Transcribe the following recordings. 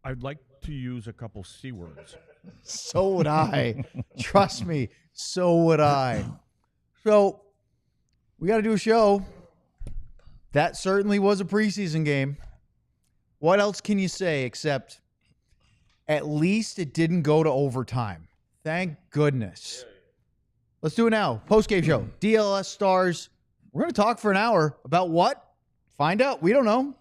I'd like to use a couple C words. So would I. Trust me. So would I. So we got to do a show. That certainly was a preseason game. What else can you say except at least it didn't go to overtime? Thank goodness. Let's do it now. Post-game show. DLS Stars. We're going to talk for an hour about what? Find out. We don't know.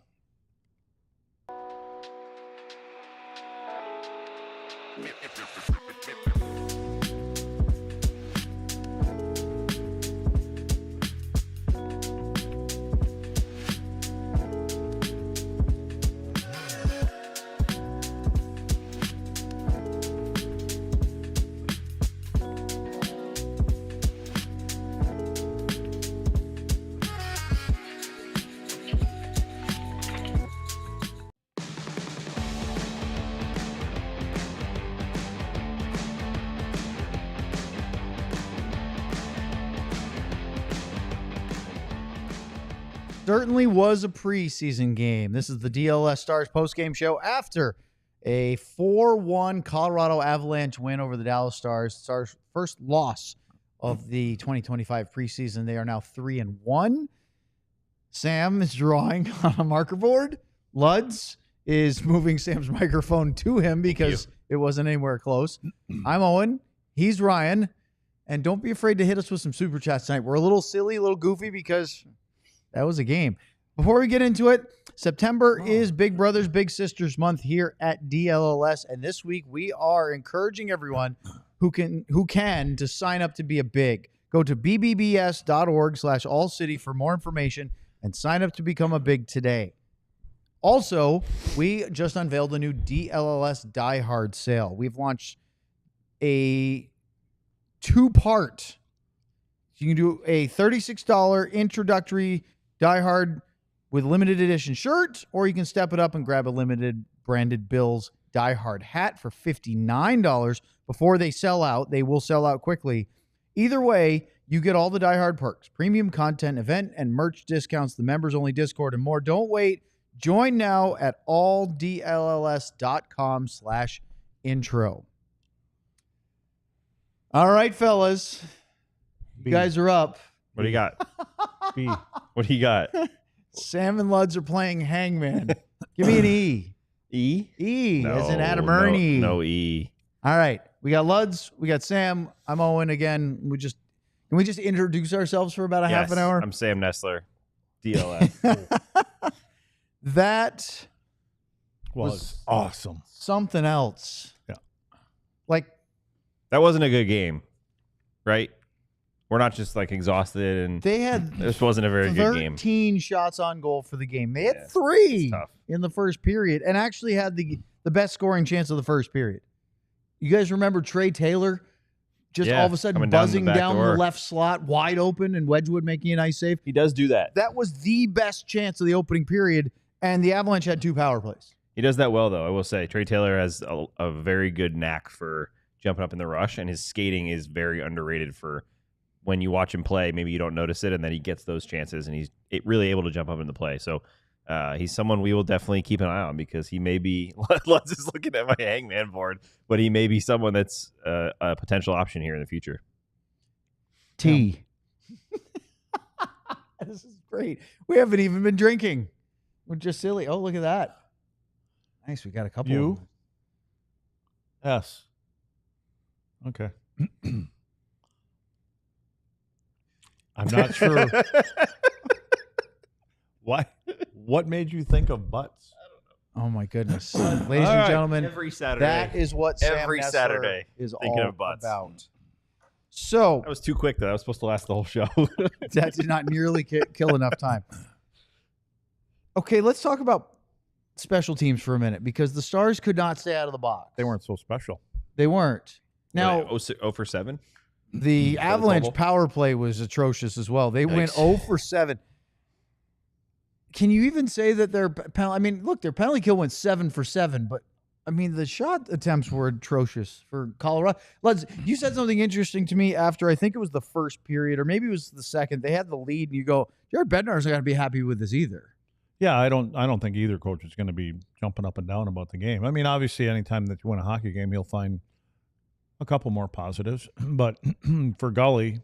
Certainly was a preseason game. This is the DLS Stars postgame show after a 4-1 Colorado Avalanche win over the Dallas Stars. Stars' first loss of the 2025 preseason. They are now 3-1. Sam is drawing on a marker board. Luds is moving Sam's microphone to him because it wasn't anywhere close. I'm Owen. He's Ryan. And don't be afraid to hit us with some super chats tonight. We're a little silly, a little goofy because that was a game. Before we get into it, September is Big Brothers Big Sisters month here at DLLS, and this week we are encouraging everyone who can to sign up to be a big. Go to bbbs.org/allcity for more information and sign up to become a big today. Also, we just unveiled a new DLLS Die Hard sale. We've launched a 2-part. You can do a $36 introductory Die Hard with limited edition shirt, or you can step it up and grab a limited branded Bills Die Hard hat for $59 before they sell out. They will sell out quickly. Either way, you get all the Die Hard perks, premium content, event and merch discounts, the members-only Discord, and more. Don't wait. Join now at alldlls.com/intro. All right, fellas. You guys are up. What do you got? B. What do you got? Sam and Luds are playing Hangman. Give me an E. E? E, No, as in Adam Ernie. No E. All right. We got Luds. We got Sam. I'm Owen again. Can we just introduce ourselves for about half an hour? I'm Sam Nestler, DLF. That Was awesome. something else. Yeah. Like, That wasn't a good game, right? We're not just like exhausted, and they had this wasn't a very good game. 13 shots on goal for the game. They had Yeah, 3 tough. in the first period and actually had the best scoring chance of the first period. You guys remember Trey Taylor just all of a sudden coming down the buzzing back down the door. left slot, wide open, and Wedgwood making a nice save? He does do that. That was the best chance of the opening period, and the Avalanche had 2 power plays. He does that well, though. I will say, Trey Taylor has a very good knack for jumping up in the rush, and his skating is very underrated for when you watch him play. Maybe you don't notice it, and then he gets those chances, and he's really able to jump up in the play. So he's someone we will definitely keep an eye on because he may be – Lutz is looking at my Hangman board, but he may be someone that's a potential option here in the future. T. This is great. We haven't even been drinking. We're just silly. Oh, look at that. Nice. We got a couple. U? Of them. S. Okay. I'm not sure. Why? What made you think of butts? Oh, my goodness. Ladies All and right. gentlemen, Every Saturday. that is what Sam Every Nestler Saturday, is thinking all of butts. about. So That was too quick, though. That was supposed to last the whole show. that did not nearly kill enough time. Okay, let's talk about special teams for a minute because the Stars could not stay out of the box. They weren't so special. They weren't. Now, 0 for 7? the Avalanche total? power play was atrocious as well. They went Yikes. 0 for 7. Can you even say that their penalty? I mean, look, their penalty kill went 7 for 7, but I mean, the shot attempts were atrocious for Colorado. You said something interesting to me after I think it was the first period, or maybe it was the second. They had the lead, and you go, Jared Bednar's not going to be happy with this either. Yeah, I don't think either coach is going to be jumping up and down about the game. I mean, obviously, anytime that you win a hockey game, he'll find a couple more positives. But for Gully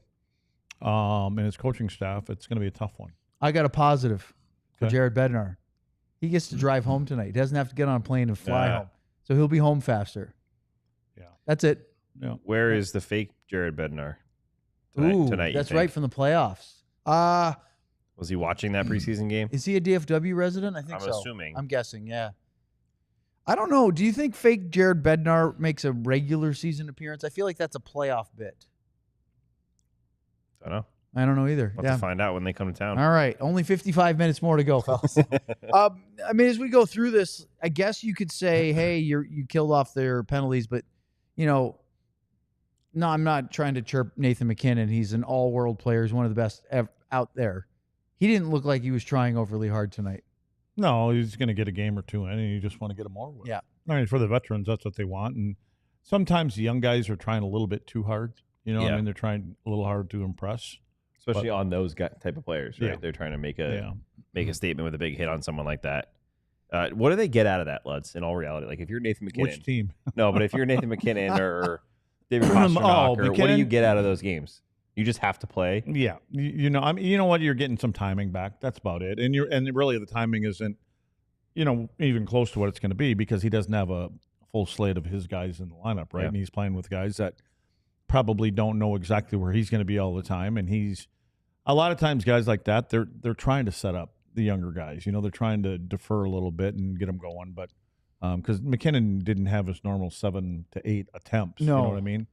and his coaching staff, it's going to be a tough one. I got a positive for Okay. Jared Bednar. He gets to drive home tonight. He doesn't have to get on a plane and fly home. So he'll be home faster. Yeah. That's it. Yeah. Where is the fake Jared Bednar? Tonight, that's right from the playoffs. Was he watching that preseason game? Is he a DFW resident? I think I'm so. assuming. I'm guessing, yeah. I don't know. Do you think fake Jared Bednar makes a regular season appearance? I feel like that's a playoff bit. I don't know. I don't know either. We'll have to find out when they come to town. All right. Only 55 minutes more to go, fellas. I mean, as we go through this, I guess you could say, hey, you killed off their penalties, but, no, I'm not trying to chirp Nathan MacKinnon. He's an all-world player. He's one of the best out there. He didn't look like he was trying overly hard tonight. No, he's going to get a game or two in, and you just want to get them over with. Yeah. I mean, for the veterans, that's what they want. And sometimes the young guys are trying a little bit too hard. I mean, they're trying a little hard to impress. Especially on those type of players, right? Yeah. They're trying to make a statement with a big hit on someone like that. What do they get out of that, Lutz, in all reality? Like, if you're Nathan MacKinnon. Which team? No, but if you're Nathan MacKinnon or David Pastrnak, or what do you get out of those games? You just have to play. Yeah, you know what? You're getting some timing back. That's about it. And really the timing isn't, even close to what it's going to be because he doesn't have a full slate of his guys in the lineup, right? Yeah. And he's playing with guys that probably don't know exactly where he's going to be all the time. And a lot of times guys like that, they're trying to set up the younger guys. They're trying to defer a little bit and get them going, but because MacKinnon didn't have his normal 7 to 8 attempts. No. You know what I mean?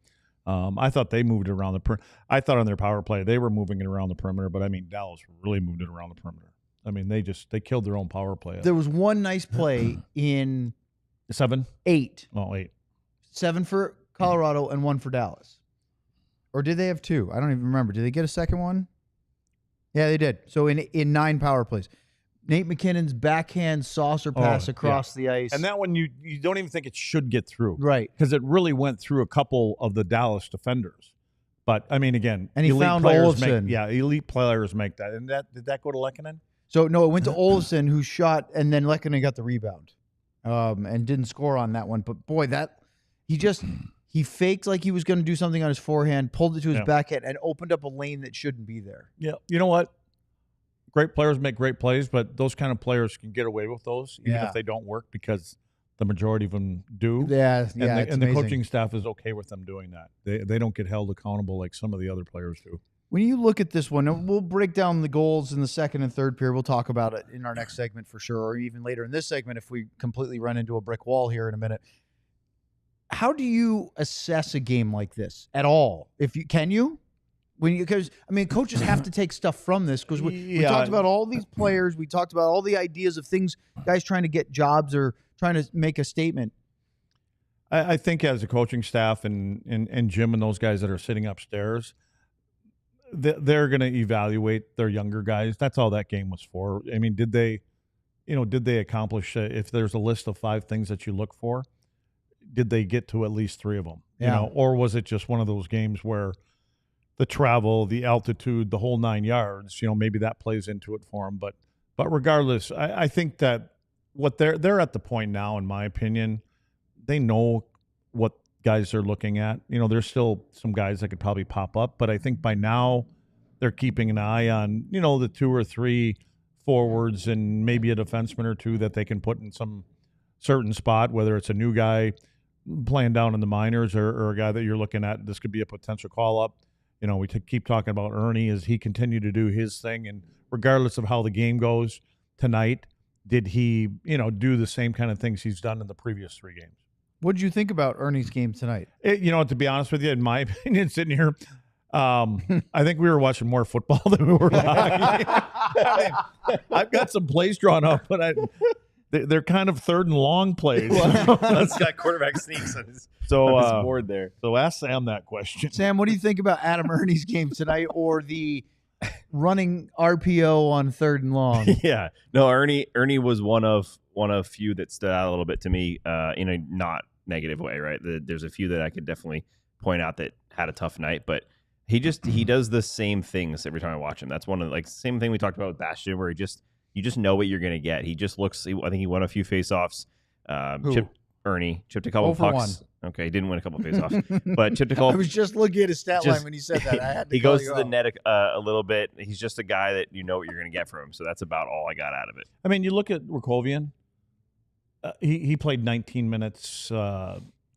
I thought they moved it around the perimeter. I thought on their power play they were moving it around the perimeter, but I mean Dallas really moved it around the perimeter. I mean they killed their own power play. There was one nice play in 7? 8. Oh, 8. 7 for Colorado and 1 for Dallas. Or did they have 2? I don't even remember. Did they get a second one? Yeah, they did. So in 9 power plays. Nate MacKinnon's backhand saucer pass across the ice. And that one you don't even think it should get through. Right. Because it really went through a couple of the Dallas defenders. But I mean again, and he elite found players Olofsson. Elite players make that. And did that go to Lehkonen? So no, it went to Olofsson who shot and then Lehkonen got the rebound. And didn't score on that one. But boy, he faked like he was going to do something on his forehand, pulled it to his backhand, and opened up a lane that shouldn't be there. Yeah. You know what? Great players make great plays, but those kind of players can get away with those even if they don't work because the majority of them do. Yeah, And the coaching staff is okay with them doing that. They don't get held accountable like some of the other players do. When you look at this one, and we'll break down the goals in the second and third period. We'll talk about it in our next segment for sure, or even later in this segment if we completely run into a brick wall here in a minute. How do you assess a game like this at all? Can you? Because coaches have to take stuff from this because we talked about all these players. We talked about all the ideas of things, guys trying to get jobs or trying to make a statement. I think as a coaching staff and Jim and those guys that are sitting upstairs, they're going to evaluate their younger guys. That's all that game was for. I mean, did they accomplish? If there's a list of 5 things that you look for, did they get to at least 3 of them? Yeah. Or was it just one of those games where the travel, the altitude, the whole 9 yards, maybe that plays into it for them. But regardless, I think that what they're at the point now, in my opinion, they know what guys they're looking at. There's still some guys that could probably pop up, but I think by now they're keeping an eye on, the 2 or 3 forwards and maybe a defenseman or 2 that they can put in some certain spot, whether it's a new guy playing down in the minors or a guy that you're looking at. This could be a potential call-up. We keep talking about Ernie as he continued to do his thing, and regardless of how the game goes tonight, did he, do the same kind of things he's done in the previous 3 games? What did you think about Ernie's game tonight? To be honest with you, in my opinion, sitting here, I think we were watching more football than we were hockey. I've got some plays drawn up, but they're kind of third and long plays. That's got quarterback sneaks on his board there. So ask Sam that question. Sam, what do you think about Adam Ernie's game tonight or the running RPO on 3rd and long? Yeah. No, Ernie was one of few that stood out a little bit to me in a not negative way, right? There's a few that I could definitely point out that had a tough night, but he does the same things every time I watch him. That's one of same thing we talked about with Bastion, where You just know what you're going to get. He just looks. I think he won a few faceoffs. Ernie chipped a couple of pucks. Okay, he didn't win a couple of faceoffs, but chipped a couple. I was just looking at his stat line when he said that. I had to he goes to the net a little bit. He's just a guy that you know what you're going to get from him. So that's about all I got out of it. I mean, you look at Rakovian. He played 19 minutes.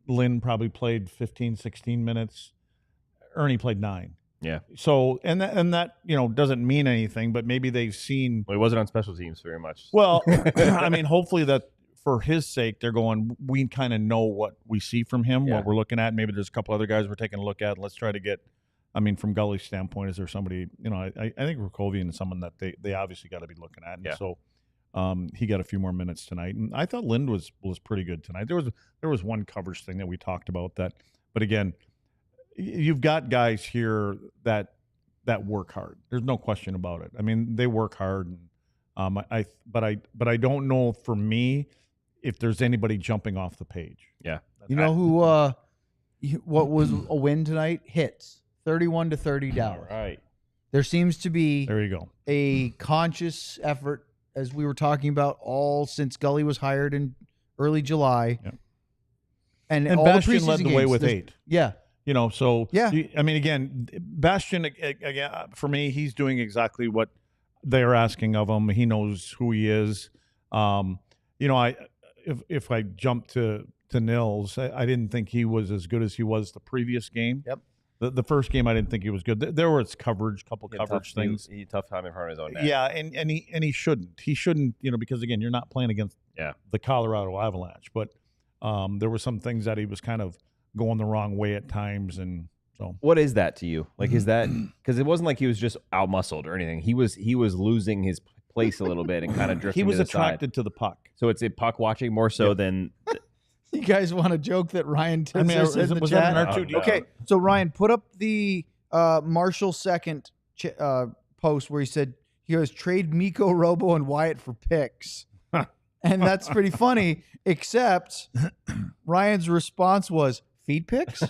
Lynn probably played 15, 16 minutes. Ernie played 9. Yeah. So and that doesn't mean anything, but maybe they've seen. Well, he wasn't on special teams very much. Well, I mean, hopefully that for his sake, they're going. We kind of know what we see from him, what we're looking at. Maybe there's a couple other guys we're taking a look at. Let's try to get. I mean, from Gully's standpoint, is there somebody? I think Rakovian is someone that they obviously got to be looking at. And so he got a few more minutes tonight, and I thought Lind was pretty good tonight. There was one coverage thing that we talked about but again. You've got guys here that work hard. There's no question about it. I mean, they work hard. But I don't know for me if there's anybody jumping off the page. Yeah. You know who? What was a win tonight? Hits 31-30 Dallas. All right. There seems to be there you go a conscious effort, as we were talking about, all since Gully was hired in early July. Yep. And all Bastian led the way with 8. Yeah. I mean, again, Bastian, again, for me, he's doing exactly what they're asking of him. He knows who he is. If I jump to Nils, I didn't think he was as good as he was the previous game. Yep. The first game, I didn't think he was good. There was coverage things. He tough time in front of his own net. Yeah, and he shouldn't. He shouldn't, because again, you're not playing against the Colorado Avalanche. But there were some things that he was kind of going the wrong way at times, and so what is that to you? Like, is that because it wasn't like he was just out muscled or anything? He was losing his place a little bit and kind of drifting. He was to the attracted side. to the puck. So it's a puck watching more so than. You guys want to joke that Ryan Tibbs was in the was chat? That an R2? No. Okay, so Ryan, put up the Marshall second post where he goes trade Mikko, Robo, and Wyatt for picks. And that's pretty funny, except Ryan's response was, feed picks?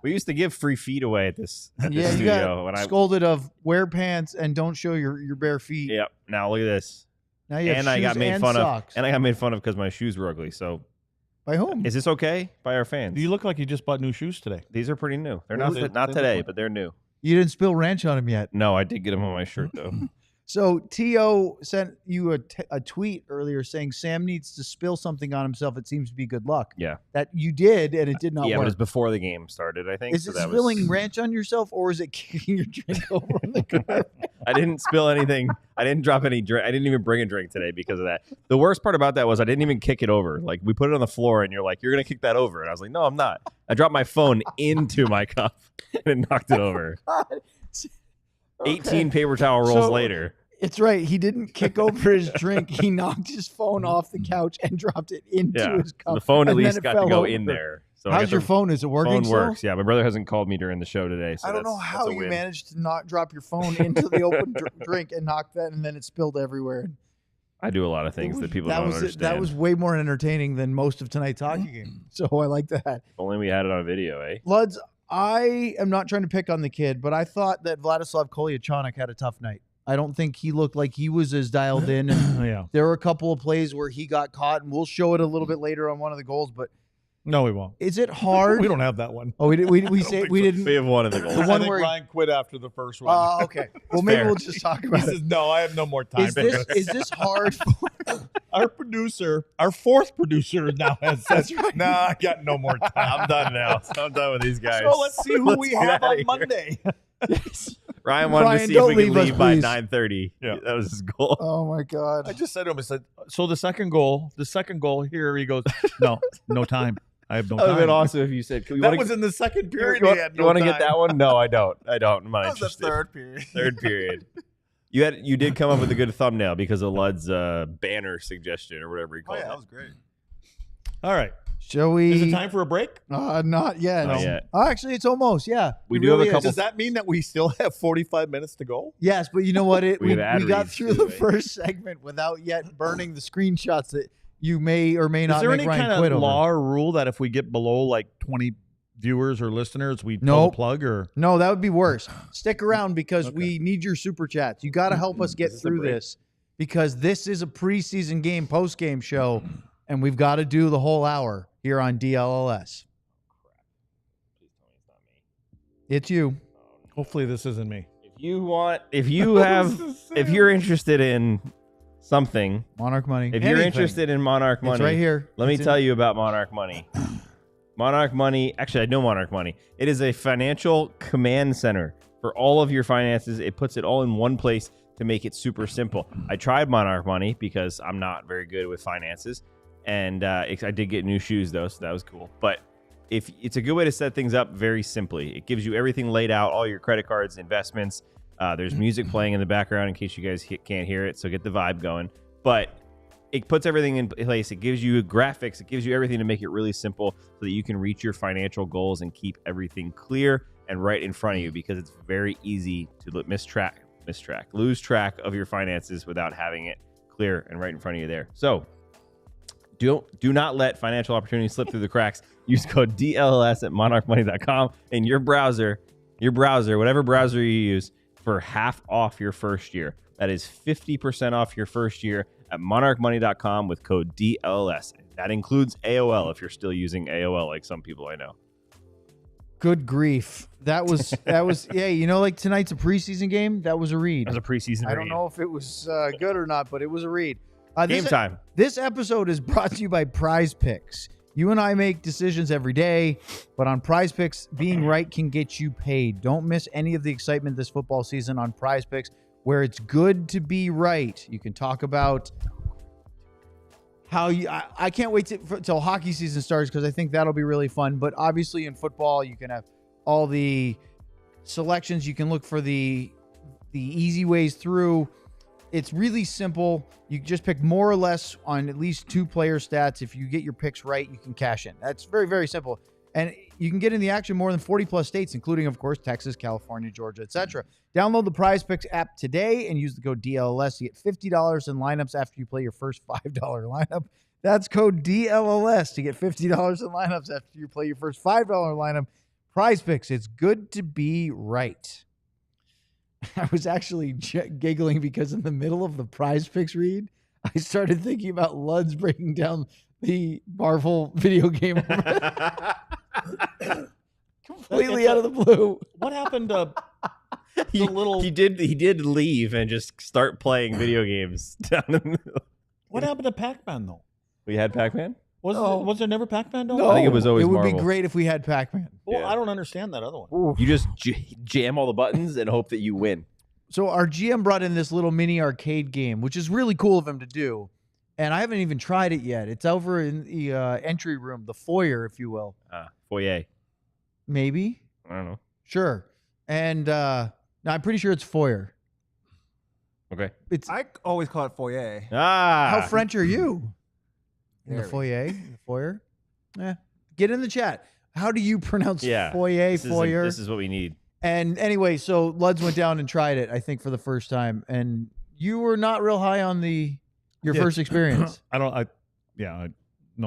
We used to give free feet away at this You studio. got scolded of wear pants and don't show your bare feet. Yep. Now look at this. Now you have I shoes got made and fun socks. of. And I got made fun of because my shoes were ugly. So by whom? is this okay? By our fans. You look like you just bought new shoes today. These are pretty new. They're not today, but they're new. You didn't spill ranch on him yet. No, I did get them on my shirt though. So T.O. sent you a tweet earlier saying Sam needs to spill something on himself. It seems to be good luck. Yeah. That you did, and it did not Yeah, work. but it was before the game started, I think. Is it spilling ranch on yourself, or is it kicking your drink over on the carpet? I didn't spill anything. I didn't drop any drink. I didn't even bring a drink today because of that. The worst part about that was I didn't even kick it over. Like, we put it on the floor, and you're like, you're going to kick that over. And I was like, no, I'm not. I dropped my phone into my cup and knocked it over. God. 18 paper towel rolls later. It's right. He didn't kick over his drink. He knocked his phone off the couch and dropped it into his cup. The phone at and least then it got fell to go over. in there. So How's your phone? Is it working? Phone works. Yeah, my brother hasn't called me during the show today. So I don't know how you managed to not drop your phone into the open drink and knock that, and then it spilled everywhere. I do a lot of things that people don't understand. That was way more entertaining than most of tonight's hockey game. So I like that. If only we had it on video, eh? Luds, I am not trying to pick on the kid, but I thought that Vladislav Kolyachonok had a tough night. I don't think he looked like he was as dialed in. And there were a couple of plays where he got caught, and we'll show it a little bit later on one of the goals. But no, we won't. Is it hard? We don't have that one. Oh, we didn't. We say we didn't. We have one of the goals. The one where Ryan quit after the first one. Okay. Well, maybe we'll just talk about it. No, I have no more time. Is this hard? Our producer, our fourth producer, now has said, right. "Nah, I got no more time. I'm done now. I'm done with these guys. So let's see who we have on here. Monday." Ryan wanted to see if we could leave by 9:30. Yeah, that was his goal. Oh my God! I just said to him, I said, "So the second goal here." He goes, "No time. I have no time." That would have been awesome if you said, "That was in the second period." You want to get that one? No, I don't. I'm not That was interested. the third period. Third period. You did come up with a good thumbnail because of Lud's banner suggestion or whatever he called it. That was great. All right. Shall we? Is it time for a break? Not yet. Not yet. Oh, actually, it's almost. Yeah. We do have a couple. Does that mean that we still have 45 minutes to go? Yes, but you know what? We have ad got reads through too, the first segment without yet burning the screenshots that you may or may not Is there make any Ryan kind quit of over. law or rule that if we get below like 20 viewers or listeners? We pull Nope. the plug or No, that would be worse. Stick around because we need your super chats. You got to help us get through this because this is a preseason game, post-game show, and we've got to do the whole hour here on DLLS. It's you. hopefully this isn't me. If you're interested in something, Monarch Money. if you're interested in Monarch Money, it's right here. Let me tell you about Monarch Money. Monarch Money, actually, I know Monarch Money. It is a financial command center for all of your finances. It puts it all in one place to make it super simple. I tried Monarch Money because I'm not very good with finances, and I did get new shoes though, so that was cool. But if it's a good way to set things up very simply. It gives you everything laid out, all your credit cards, investments. There's music playing in the background in case you guys can't hear it, so get the vibe going. But it puts everything in place. It gives you graphics. It gives you everything to make it really simple so that you can reach your financial goals and keep everything clear and right in front of you, because it's very easy to lose track of your finances without having it clear and right in front of you there. So do not let financial opportunities slip through the cracks. Use code DLS at monarchmoney.com in your browser, whatever browser you use, for half off your first year. That is 50% off your first year at monarchmoney.com with code DLS. That includes AOL if you're still using AOL like some people I know. Good grief. That was yeah, you know, like tonight's a preseason game. That was a read. That was a preseason I don't know if it was good or not, but it was a read. Game time. This episode is brought to you by Prize Picks. You and I make decisions every day, but on Prize Picks, being right can get you paid. Don't miss any of the excitement this football season on Prize Picks, where it's good to be right. You can talk about how I can't wait till hockey season starts because I think that'll be really fun. But obviously in football, you can have all the selections. You can look for the easy ways through. It's really simple. You just pick more or less on at least 2 player stats. If you get your picks right, you can cash in. That's very, very simple. And you can get in the action more than 40 plus states, including, of course, Texas, California, Georgia, etc. Download the Prize Picks app today and use the code DLLS to get $50 in lineups after you play your first $5 lineup. That's code DLLS to get $50 in lineups after you play your first $5 lineup. Prize Picks, it's good to be right. I was actually giggling because in the middle of the Prize Picks read, I started thinking about Luds breaking down the Marvel video game completely out of the blue. What happened to he did leave and just start playing video games down in the middle. What happened to Pac-Man though? We had Pac-Man? Was there never Pac-Man though? No, I think it was always It would Marvel. be great if we had Pac-Man. Well, Yeah. I don't understand that other one. You just jam all the buttons and hope that you win. So our GM brought in this little mini arcade game, which is really cool of him to do. And I haven't even tried it yet. It's over in the entry room, the foyer, if you will. Foyer. Maybe. I don't know. Sure. And no, I'm pretty sure it's foyer. Okay. It's I always call it foyer. how French are you? In the Very. foyer? In the foyer? Yeah. Get in the chat. How do you pronounce Yeah. foyer, foyer? This is what we need. And anyway, so Luds went down and tried it, I think, for the first time. And you were not real high on your Yeah. first experience. No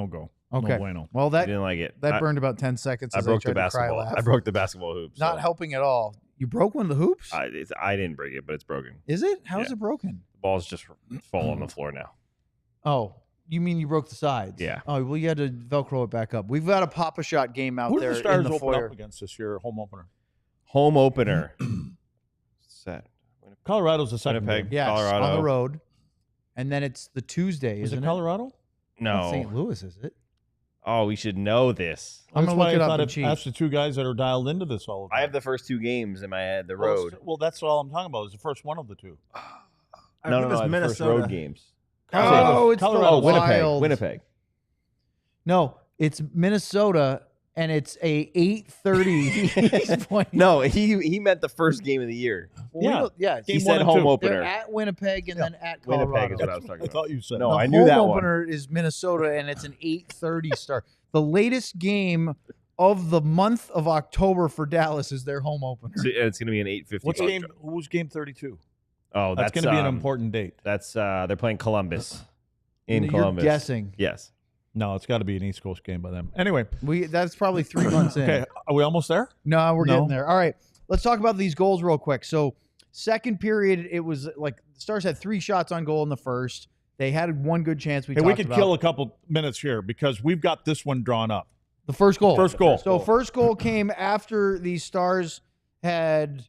go. Okay. No bueno. Well, I that didn't like it. burned about 10 seconds. I As broke the tried to cry basketball. laugh. I broke the basketball hoop. Not so helping at all. You broke one of the hoops? I didn't break it, but it's broken. Is it? How is Yeah. it broken? The balls just fall on the floor now. Oh, you mean you broke the sides? Yeah. Oh, well, you had to Velcro it back up. We've got a Papa Shot game out Who did there the Stars in the open foyer. up against this year? Home opener. Home opener. Set. Colorado's the second. Winnipeg. game. Yes, Colorado. on the road. And then it's the Tuesday, Is isn't it Colorado? Not No. St. Louis, is it? Oh, we should know this. I'm That's gonna why look it I up thought and if cheat. ask the two guys that are dialed into this all the I time. have the first 2 games in my head. The Well, road. Well, that's all I'm talking about. Is the first one of the two. I No, think I it's have the first Minnesota. road games. Oh, it's Colorado. Oh, the Winnipeg. Wild. Winnipeg. No, it's Minnesota, and it's a 8:30 point. No, he meant the first game of the year. Well, Yeah. yes. He Game said one and home two. opener. They're at Winnipeg and then at Colorado. Winnipeg is what I was talking I about. thought you said. No, The I knew home that one. opener is Minnesota, and it's an 8:30 start. The latest game of the month of October for Dallas is their home opener. So it's going to be an 8:50. What's puck game? drop. Who's game 32? Oh, That's going to be an important date. That's they're playing Columbus in You're Columbus. guessing. Yes. No, it's got to be an East Coast game by them. Anyway, That's probably 3 months in. okay, are we almost there? No, we're No. getting there. All right, let's talk about these goals real quick. So, second period, it was like the Stars had 3 shots on goal in the first. They had one good chance. We could kill a couple minutes here because we've got this one drawn up. the first goal. First goal. So, first goal came after the Stars had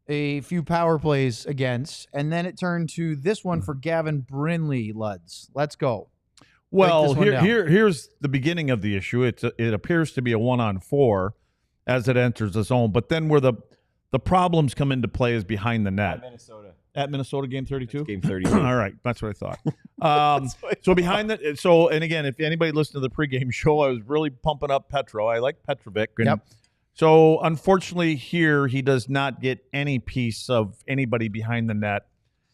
a few power plays against, and then it turned to this one for Gavin Brindley. Luds, let's go. Well, this one down. here's the beginning of the issue. It appears to be a 1-on-4 as it enters the zone, but then where the problems come into play is behind the net. At Minnesota, game 32? Game 32. All right, that's what I thought. So behind that, and again, if anybody listened to the pregame show, I was really pumping up Petro. I like Petrovic. And Yep. So unfortunately here, he does not get any piece of anybody behind the net.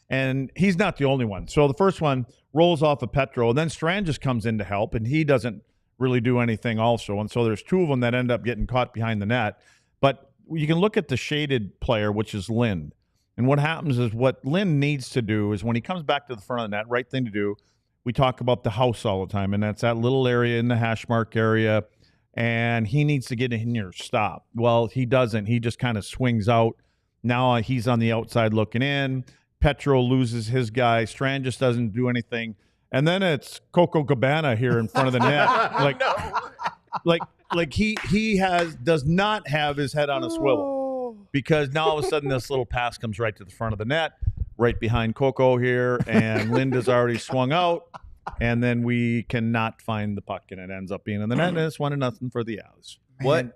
And he's not the only one. So the first one rolls off of Petro, and then Strangis comes in to help, and he doesn't really do anything also. And so there's 2 of them that end up getting caught behind the net. But you can look at the shaded player, which is Lind. And what happens is what Lind needs to do is when he comes back to the front of the net, right thing to do, we talk about the house all the time, and that's that little area in the hash mark area, and he needs to get in here, stop. Well, he doesn't. He just kind of swings out. Now he's on the outside looking in. Petro loses his guy. Strangis doesn't do anything. And then it's Coco Cabana here in front of the net. Like he does not have his head on a swivel because now all of a sudden this little pass comes right to the front of the net, right behind Coco here, and Linda's already swung out, and then we cannot find the puck, and it ends up being in the net, and it's 1-0 for the Avs.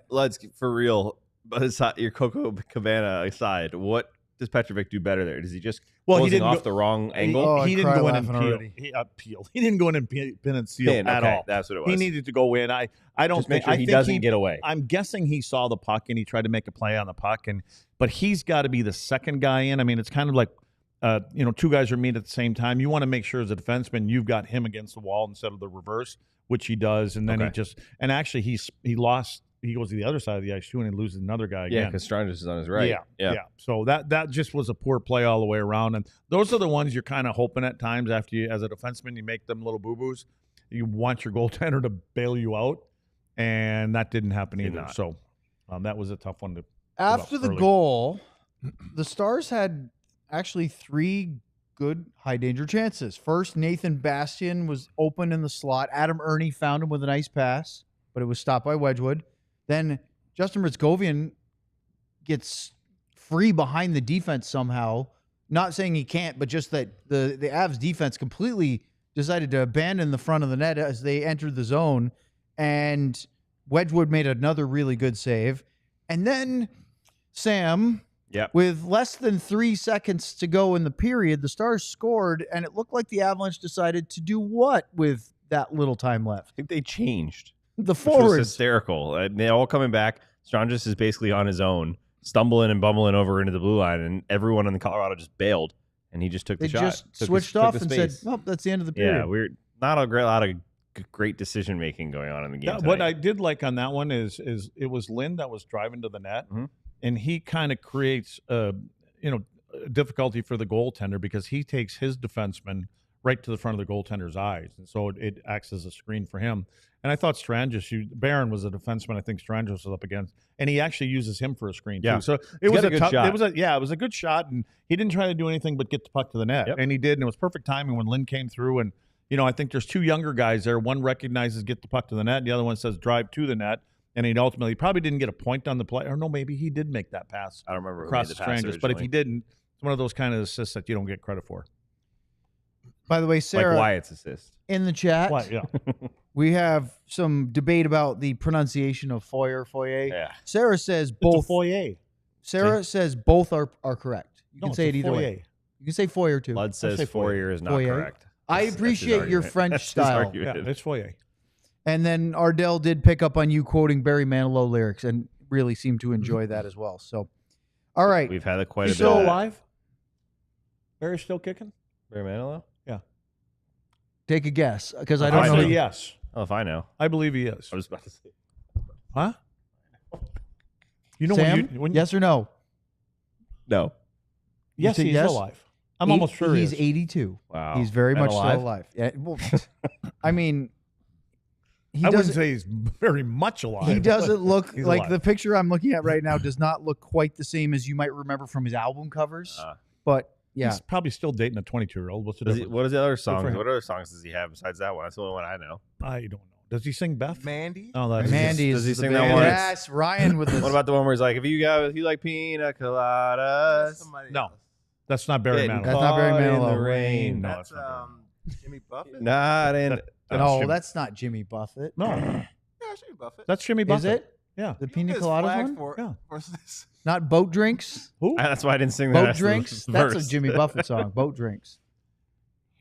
Let's for real. But aside, your Coco Cabana aside, what does Petrovic do better there? Does he just closing off the wrong angle? He didn't cry go in and laughing peel. already. He didn't go in and pin and seal at okay, all. that's what it was. He needed to go in. I don't Just make think sure I he think doesn't get away. I'm guessing he saw the puck and he tried to make a play on the puck, but he's got to be the second guy in. I mean, it's kind of like 2 guys are meeting at the same time. You want to make sure as a defenseman you've got him against the wall instead of the reverse, which he does, and then actually he lost. He goes to the other side of the ice too, and he loses another guy again. Yeah, because Strangis is on his right. Yeah. So that just was a poor play all the way around, and those are the ones you're kind of hoping at times after you, as a defenseman, you make them little boo boos. You want your goaltender to bail you out, and that didn't happen either. So that was a tough one to. After the goal, the Stars had actually 3 good high danger chances. First, Nathan Bastian was open in the slot. Adam Ernie found him with a nice pass, but it was stopped by Wedgwood. Then Justin Ritzkovian gets free behind the defense somehow. Not saying he can't, but just that the Avs defense completely decided to abandon the front of the net as they entered the zone. And Wedgwood made another really good save. And then Sam, with less than 3 seconds to go in the period, the Stars scored, and it looked like the Avalanche decided to do what with that little time left? I think they changed. The Which was forwards. hysterical. They're all coming back. Strangis is basically on his own, stumbling and bumbling over into the blue line, and everyone in the Colorado just bailed, and he just took They the shot. just switched off and said, "Oh, that's the end of the period." Yeah, we're not a lot of great decision making going on in the game. Yeah, what I did like on that one is it was Lind that was driving to the net, and he kind of creates difficulty for the goaltender because he takes his defenseman right to the front of the goaltender's eyes, and so it acts as a screen for him. And I thought Barron was a defenseman. I think Strangis was up against, and he actually uses him for a screen too. So it was a good shot. It was a good shot, and he didn't try to do anything but get the puck to the net, and he did, and it was perfect timing when Lind came through. And I think there's 2 younger guys there. One recognizes get the puck to the net, the other one says drive to the net, and he ultimately probably didn't get a point on the play, or no, maybe he did make that pass. I don't remember across the Strangis, but if he didn't, it's one of those kind of assists that you don't get credit for. By the way, Sarah, like Wyatt's assist in the chat, we have some debate about the pronunciation of foyer. Yeah. Sarah says both. Foyer. Sarah says both are correct. You can say it either way. You can say foyer too. Lud says foyer is not correct. I appreciate your French style. Yeah, it's foyer. And then Ardell did pick up on you quoting Barry Manilow lyrics and really seemed to enjoy that as well. So, all right. We've had quite a bit. Still alive? Barry's still kicking? Barry Manilow? Yeah. Take a guess, because I don't know. Yes. Oh, if I know. I believe he is. I was about to say. Huh? You know Sam, when yes or no? No. Yes, he's alive. I'm almost sure he's 82. Wow. He's very much still alive. Yeah. Well, I mean, I wouldn't say he's very much alive. He doesn't look he's like alive. the picture I'm looking at right now does not look quite the same as you might remember from his album covers. But yeah, He's probably still dating a 22-year-old. What's the difference? What is the other for songs? him. What other songs does he have besides that one? That's the only one I know. I don't know. Does he sing Beth? Mandy. Oh, that's Mandy does he is the sing that band. one? Yes, Ryan with this. What about the one where he's like, if you like pina coladas? Somebody No. else. That's not Barry Getting Manilow. That's not Barry caught in Manilow. the rain. No, That's it's not Jimmy Buffett. Not in. No, Jimmy- that's not Jimmy Buffett. no. Yeah, Jimmy Buffett. That's Jimmy Buffett. Is it? Yeah. The You pina get his colada flag one? For, Yeah. for this. Not Boat Drinks? Who? That's why I didn't sing that. Boat Drinks? That's a Jimmy Buffett song. Boat Drinks.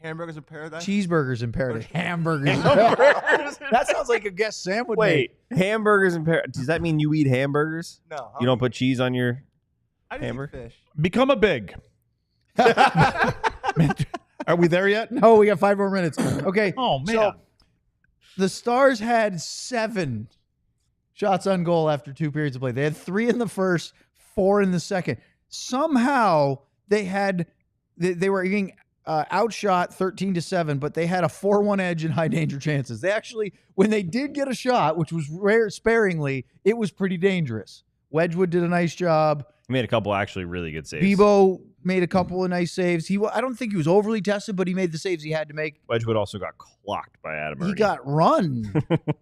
Hamburgers in Paradise. Cheeseburgers in Paradise. Hamburgers. in Paradise. That sounds like a guest Sam would make. Wait, hamburgers and does that mean you eat hamburgers? No, You don't put cheese on your I just eat hamburger? fish. Become a big. Are we there yet? No, we got 5 more minutes. Okay. Oh, man. So the Stars had 7 shots on goal after 2 periods of play. They had 3 in the first, 4 in the second. Somehow they were getting outshot 13-7, but they had a 4-1 edge in high danger chances. They actually, when they did get a shot, which was rare, sparingly, it was pretty dangerous. Wedgwood did a nice job. He made a couple actually really good saves. Bebo made a couple of nice saves. I don't think he was overly tested, but he made the saves he had to make. Wedgwood also got clocked by Adam Ernie. He got run.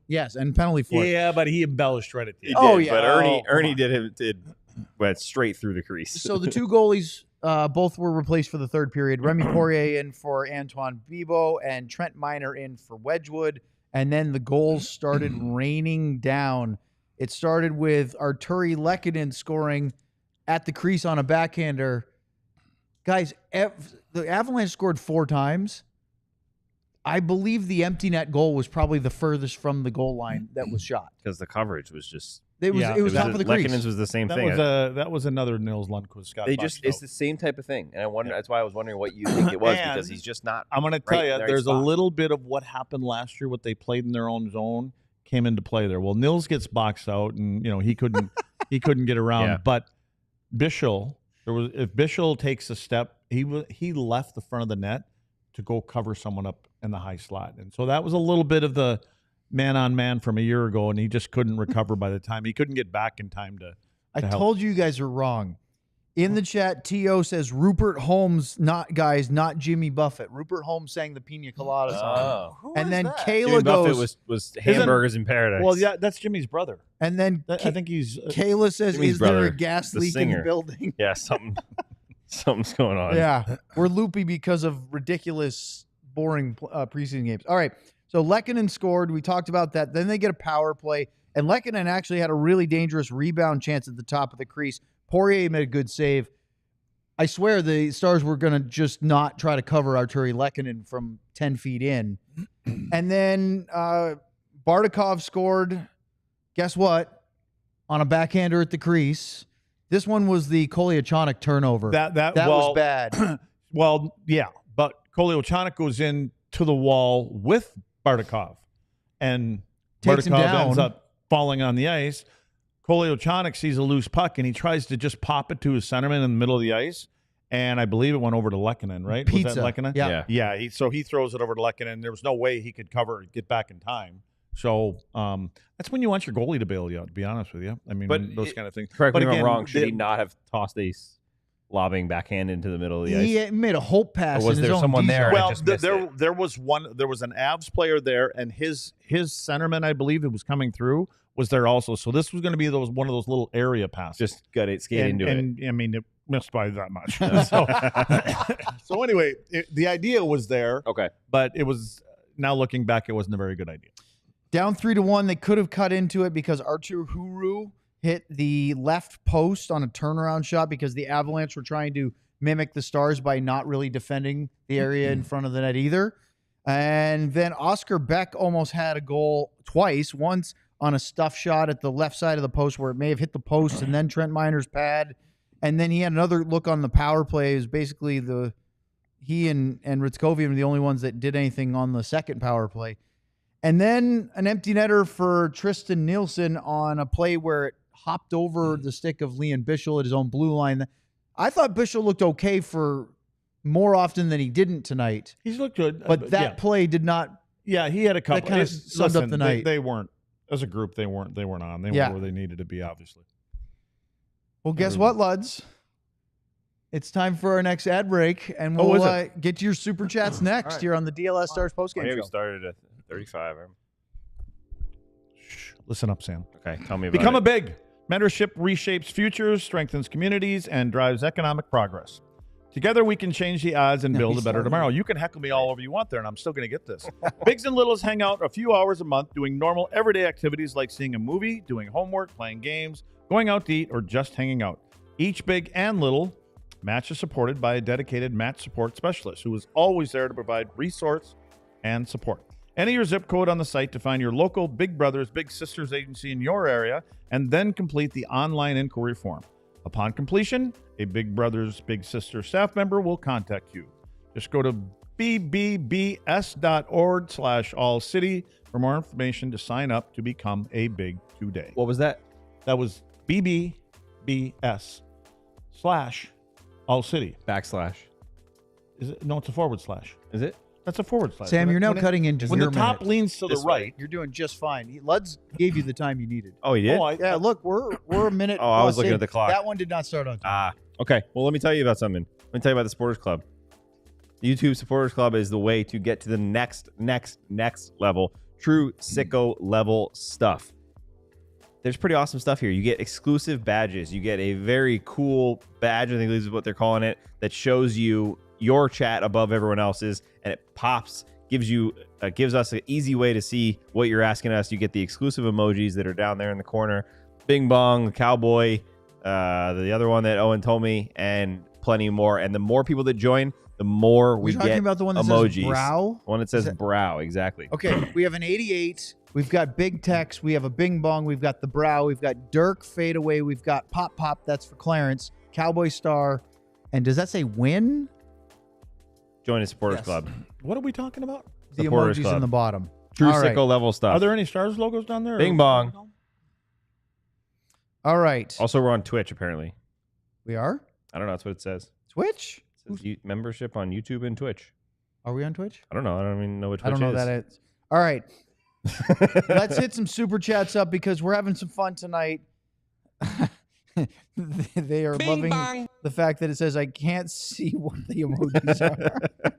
Yes, and penalty for it. Yeah, but he embellished right at the He end. Oh, did, yeah. but Oh, Ernie went straight through the crease. So the 2 goalies both were replaced for the third period. Remy Poirier in for Antoine Bibeau and Trent Miner in for Wedgwood. And then the goals started raining down. It started with Artturi Lehkonen scoring at the crease on a backhander. Guys, the Avalanche scored 4 times. I believe the empty net goal was probably the furthest from the goal line that was shot. Because the coverage was just It was top of the crease. Lekkonen's was the same That thing. was another Nils Lundqvist got It's boxed the out. same type of thing, and I wonder. That's why I was wondering what you think it was because he's just not. I'm going to tell right you, in the right there's a spot. little bit of what happened last year, what they played in their own zone came into play there. Well, Nils gets boxed out, and he couldn't get around. Yeah. But Bischel, if Bischel takes a step, he left the front of the net to go cover someone up in the high slot, and so that was a little bit of the man-on-man from a year ago, and he just couldn't recover by the time he couldn't get back in time to. I help. told you guys are wrong. In the chat, T.O. says Rupert Holmes, not Jimmy Buffett. Rupert Holmes sang the Pina Colada song. Oh, Who And is then that? Kayla Jimmy Buffett goes, was hamburgers in paradise. Well, yeah, that's Jimmy's brother. and then I think he's. Kayla says, Jimmy's is there brother, a gas the leak in the singer. building? yeah, something's going on. Yeah, we're loopy because of ridiculous, boring preseason games. All right, so Lehkonen scored. We talked about that. Then they get a power play, and Lehkonen actually had a really dangerous rebound chance at the top of the crease. Poirier made a good save. I swear the Stars were going to just not try to cover Artturi Lehkonen from 10 feet in. And then Bardakov scored, guess what? On a backhander at the crease. This one was the Kolyachonok turnover. That was bad. Well, yeah, but Kolyachonok goes in to the wall with Bardakov, and Takes him Bardakov down. ends up falling on the ice. Kolyachonok sees a loose puck, and he tries to just pop it to his centerman in the middle of the ice, and I believe it went over to Lehkonen, right? Was Pizza. that Lehkonen? Yeah. Yeah. So he throws it over to Lehkonen. There was no way he could cover and get back in time. So that's when you want your goalie to bail you out, to be honest with you. I mean, But those kind of things. Correct But me if I'm again, wrong. Should the- he not have tossed a lobbing backhand into the middle of the ice? He made a hope pass. Or was in his there own someone D there? zone. I Well, just missed it. there was an Avs player there, and his centerman, I believe, that was coming through was there also. So this was going to be one of those little area passes. Just got it, skate into it. And I mean, it missed by that much. So anyway, the idea was there, Okay. but it was now looking back, it wasn't a very good idea. Down 3-1, they could have cut into it because Artur Huru hit the left post on a turnaround shot because the Avalanche were trying to mimic the Stars by not really defending the area in front of the net either. And then Oscar Beck almost had a goal twice, once on a stuff shot at the left side of the post where it may have hit the post and then Trent Miner's pad. And then he had another look on the power play. It was basically he and Ritskovian were the only ones that did anything on the second power play. And then an empty netter for Tristen Nielsen on a play where it hopped over the stick of Leon Bischel at his own blue line. I thought Bischel looked okay for more often than he didn't tonight. He's looked good, But that play did not Yeah, he had a couple. kinda summed up the night. They weren't as a group. They weren't on. They Yeah. weren't where they needed to be. Obviously. Well, guess what, Luds? It's time for our next ad break, and Oh, we'll is get to your super chats next here on the DLS Stars postgame Yeah, we show. started at 35. Shh, listen up, Sam. Okay, tell me about Become it. a big. Mentorship reshapes futures, strengthens communities, and drives economic progress. Together, we can change the odds and build a better tomorrow. You can heckle me all over you want there, and I'm still going to get this. Bigs and littles hang out a few hours a month doing normal, everyday activities like seeing a movie, doing homework, playing games, going out to eat, or just hanging out. Each big and little match is supported by a dedicated match support specialist who is always there to provide resource and support. Enter your zip code on the site to find your local Big Brothers, Big Sisters agency in your area, and then complete the online inquiry form. Upon completion, a Big Brothers Big Sister staff member will contact you. Just go to bbbs.org/allcity for more information to sign up to become a Big today. What was that? That was bbbs/allcity. Backslash. Is it? No, it's a /. Is it? That's a /. Sam, you're now cutting into when your the top minute. leans to the This way. right. You're doing just fine. Luds gave you the time you needed. Oh, he did? Yeah, look, we're a minute. Oh, I was plus looking in. at the clock. That one did not start on time. Okay. Well, let me tell you about something. Let me tell you about the Supporters Club. The YouTube Supporters Club is the way to get to the next level. True sicko level stuff. There's pretty awesome stuff here. You get exclusive badges. You get a very cool badge, I think this is what they're calling it, that shows you your chat above everyone else's, and it pops, gives us an easy way to see what you're asking us. You get the exclusive emojis that are down there in the corner. Bing Bong, the Cowboy, the other one that Owen told me, and plenty more. And the more people that join, the more we You're get talking about the one that emojis. says brow? The one that says brow, exactly. Okay, we have an 88. We've got Big Tex. We have a Bing Bong. We've got the brow. We've got Dirk fadeaway. We've got Pop Pop. That's for Clarence. Cowboy Star. And does that say win? Join a Supporters Yes. Club. What are we talking about? The Supporters emojis Club. in the bottom. True All right. sicko level stuff. Are there any Stars logos down there? Bing Bong. All right. Also, we're on Twitch, apparently. We are? I don't know. That's what it says. Twitch? It says membership on YouTube and Twitch. Are we on Twitch? I don't know. I don't even know what Twitch I don't know is. that is. All right. Let's hit some super chats up because we're having some fun tonight. They are loving the fact that it says I can't see what the emojis are.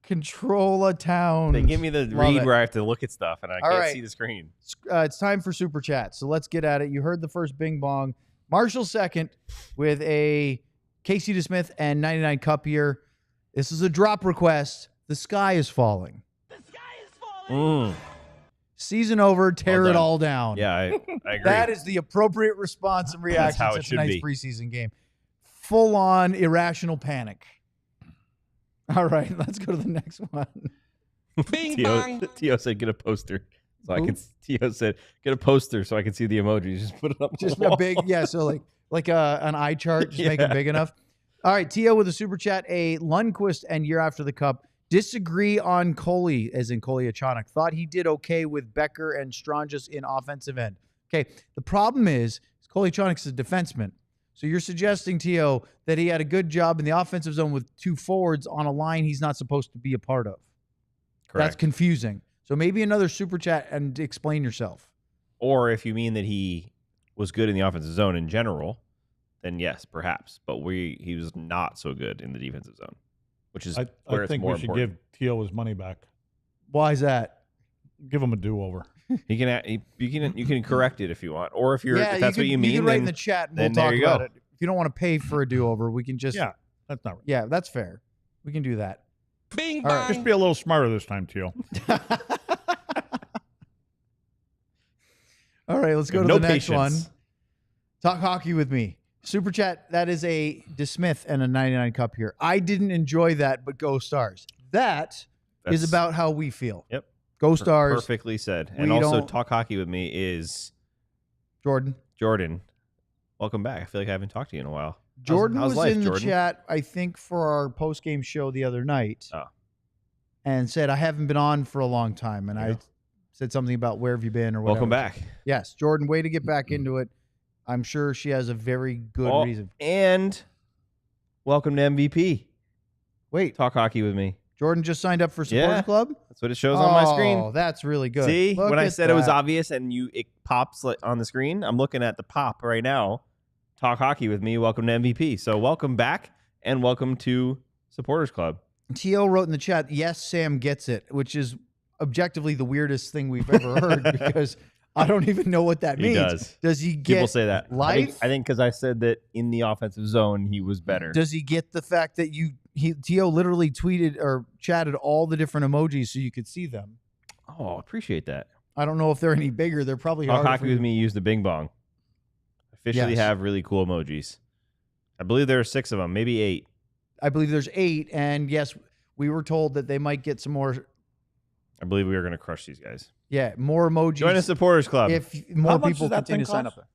Control a town. They give me the Love read it. where I have to look at stuff and I All can't right. see the screen. It's time for super chat. So let's get at it. You heard the first Bing Bong. Marshall second with a Casey DeSmith and 99 cup here. This is a drop request. The sky is falling. Season over. Tear Well it done. all down. Yeah, I agree. That is the appropriate response and reaction how to it should tonight's be. preseason game. Full on irrational panic. All right, let's go to the next one. Tio said get a poster. So I Who? can. Tio said get a poster so I can see the emojis. Just put it up. on Just the a wall. big, yeah, so like an eye chart, just make it Yeah. big enough. All right, Tio with a super chat. A Lundqvist and year after the cup. Disagree on Coley, as in Coley Achonic. Thought he did okay with Becker and Stranges in offensive end. Okay, the problem is Coley Achonic is a defenseman. So you're suggesting, Tio, that he had a good job in the offensive zone with two forwards on a line he's not supposed to be a part of. That's Correct. confusing. So maybe another super chat and explain yourself. Or if you mean that he was good in the offensive zone in general, then yes, perhaps. But he was not so good in the defensive zone, which is I where it's think more we should important. give Tio his money back. Why is that? Give him a do-over. You can correct it if you want, or if you're if that's you what you could, mean. You can write then, in the chat and then we'll talk there you about go. it. If you don't want to pay for a do-over, we can just Yeah, that's not right. Yeah, that's fair. We can do that. Bing All right. Just be a little smarter this time, Tio. All right, let's go to no the next one. patience. Talk hockey with me. Super chat, that is a DeSmith and a 99 cup here. I didn't enjoy that, but go Stars. That is That's- about how we feel. Yep. Go Stars. Perfectly said. And We also, don't- talk hockey with me is Jordan. Jordan. Welcome back. I feel like I haven't talked to you in a while. Jordan how's was life, in the Jordan? chat, I think, for our post-game show the other night. Oh. And said, I haven't been on for a long time. And Yeah. I said something about where have you been or whatever. Welcome back. Yes, Jordan, way to get back into it. I'm sure she has a very good Oh, reason. And welcome to MVP. Wait, Talk hockey with me. Jordan just signed up for Supporters Yeah. Club. That's what it shows on my Oh, screen. that's really good. See, Look when I at said it was that. obvious and it pops on the screen, I'm looking at the pop right now. Talk hockey with me. Welcome to MVP. So welcome back and welcome to Supporters Club. T.O. wrote in the chat, yes, Sam gets it, which is objectively the weirdest thing we've ever heard because I don't even know what that He means. does. Does he get People say that. life? I think because I said that in the offensive zone, he was better. Does he get the fact that T.O. literally tweeted or chatted all the different emojis so you could see them? Oh, I appreciate that. I don't know if they're any bigger. They're probably Talk harder for hockey you. with me used the Bing Bong. Officially Yes. have really cool emojis. I believe there are 6 of them, maybe 8. I believe there's 8, and yes, we were told that they might get some more. I believe we are going to crush these guys. Yeah, more emojis. Join the Supporters Club. if more How much people does that continue thing to sign up cost? there.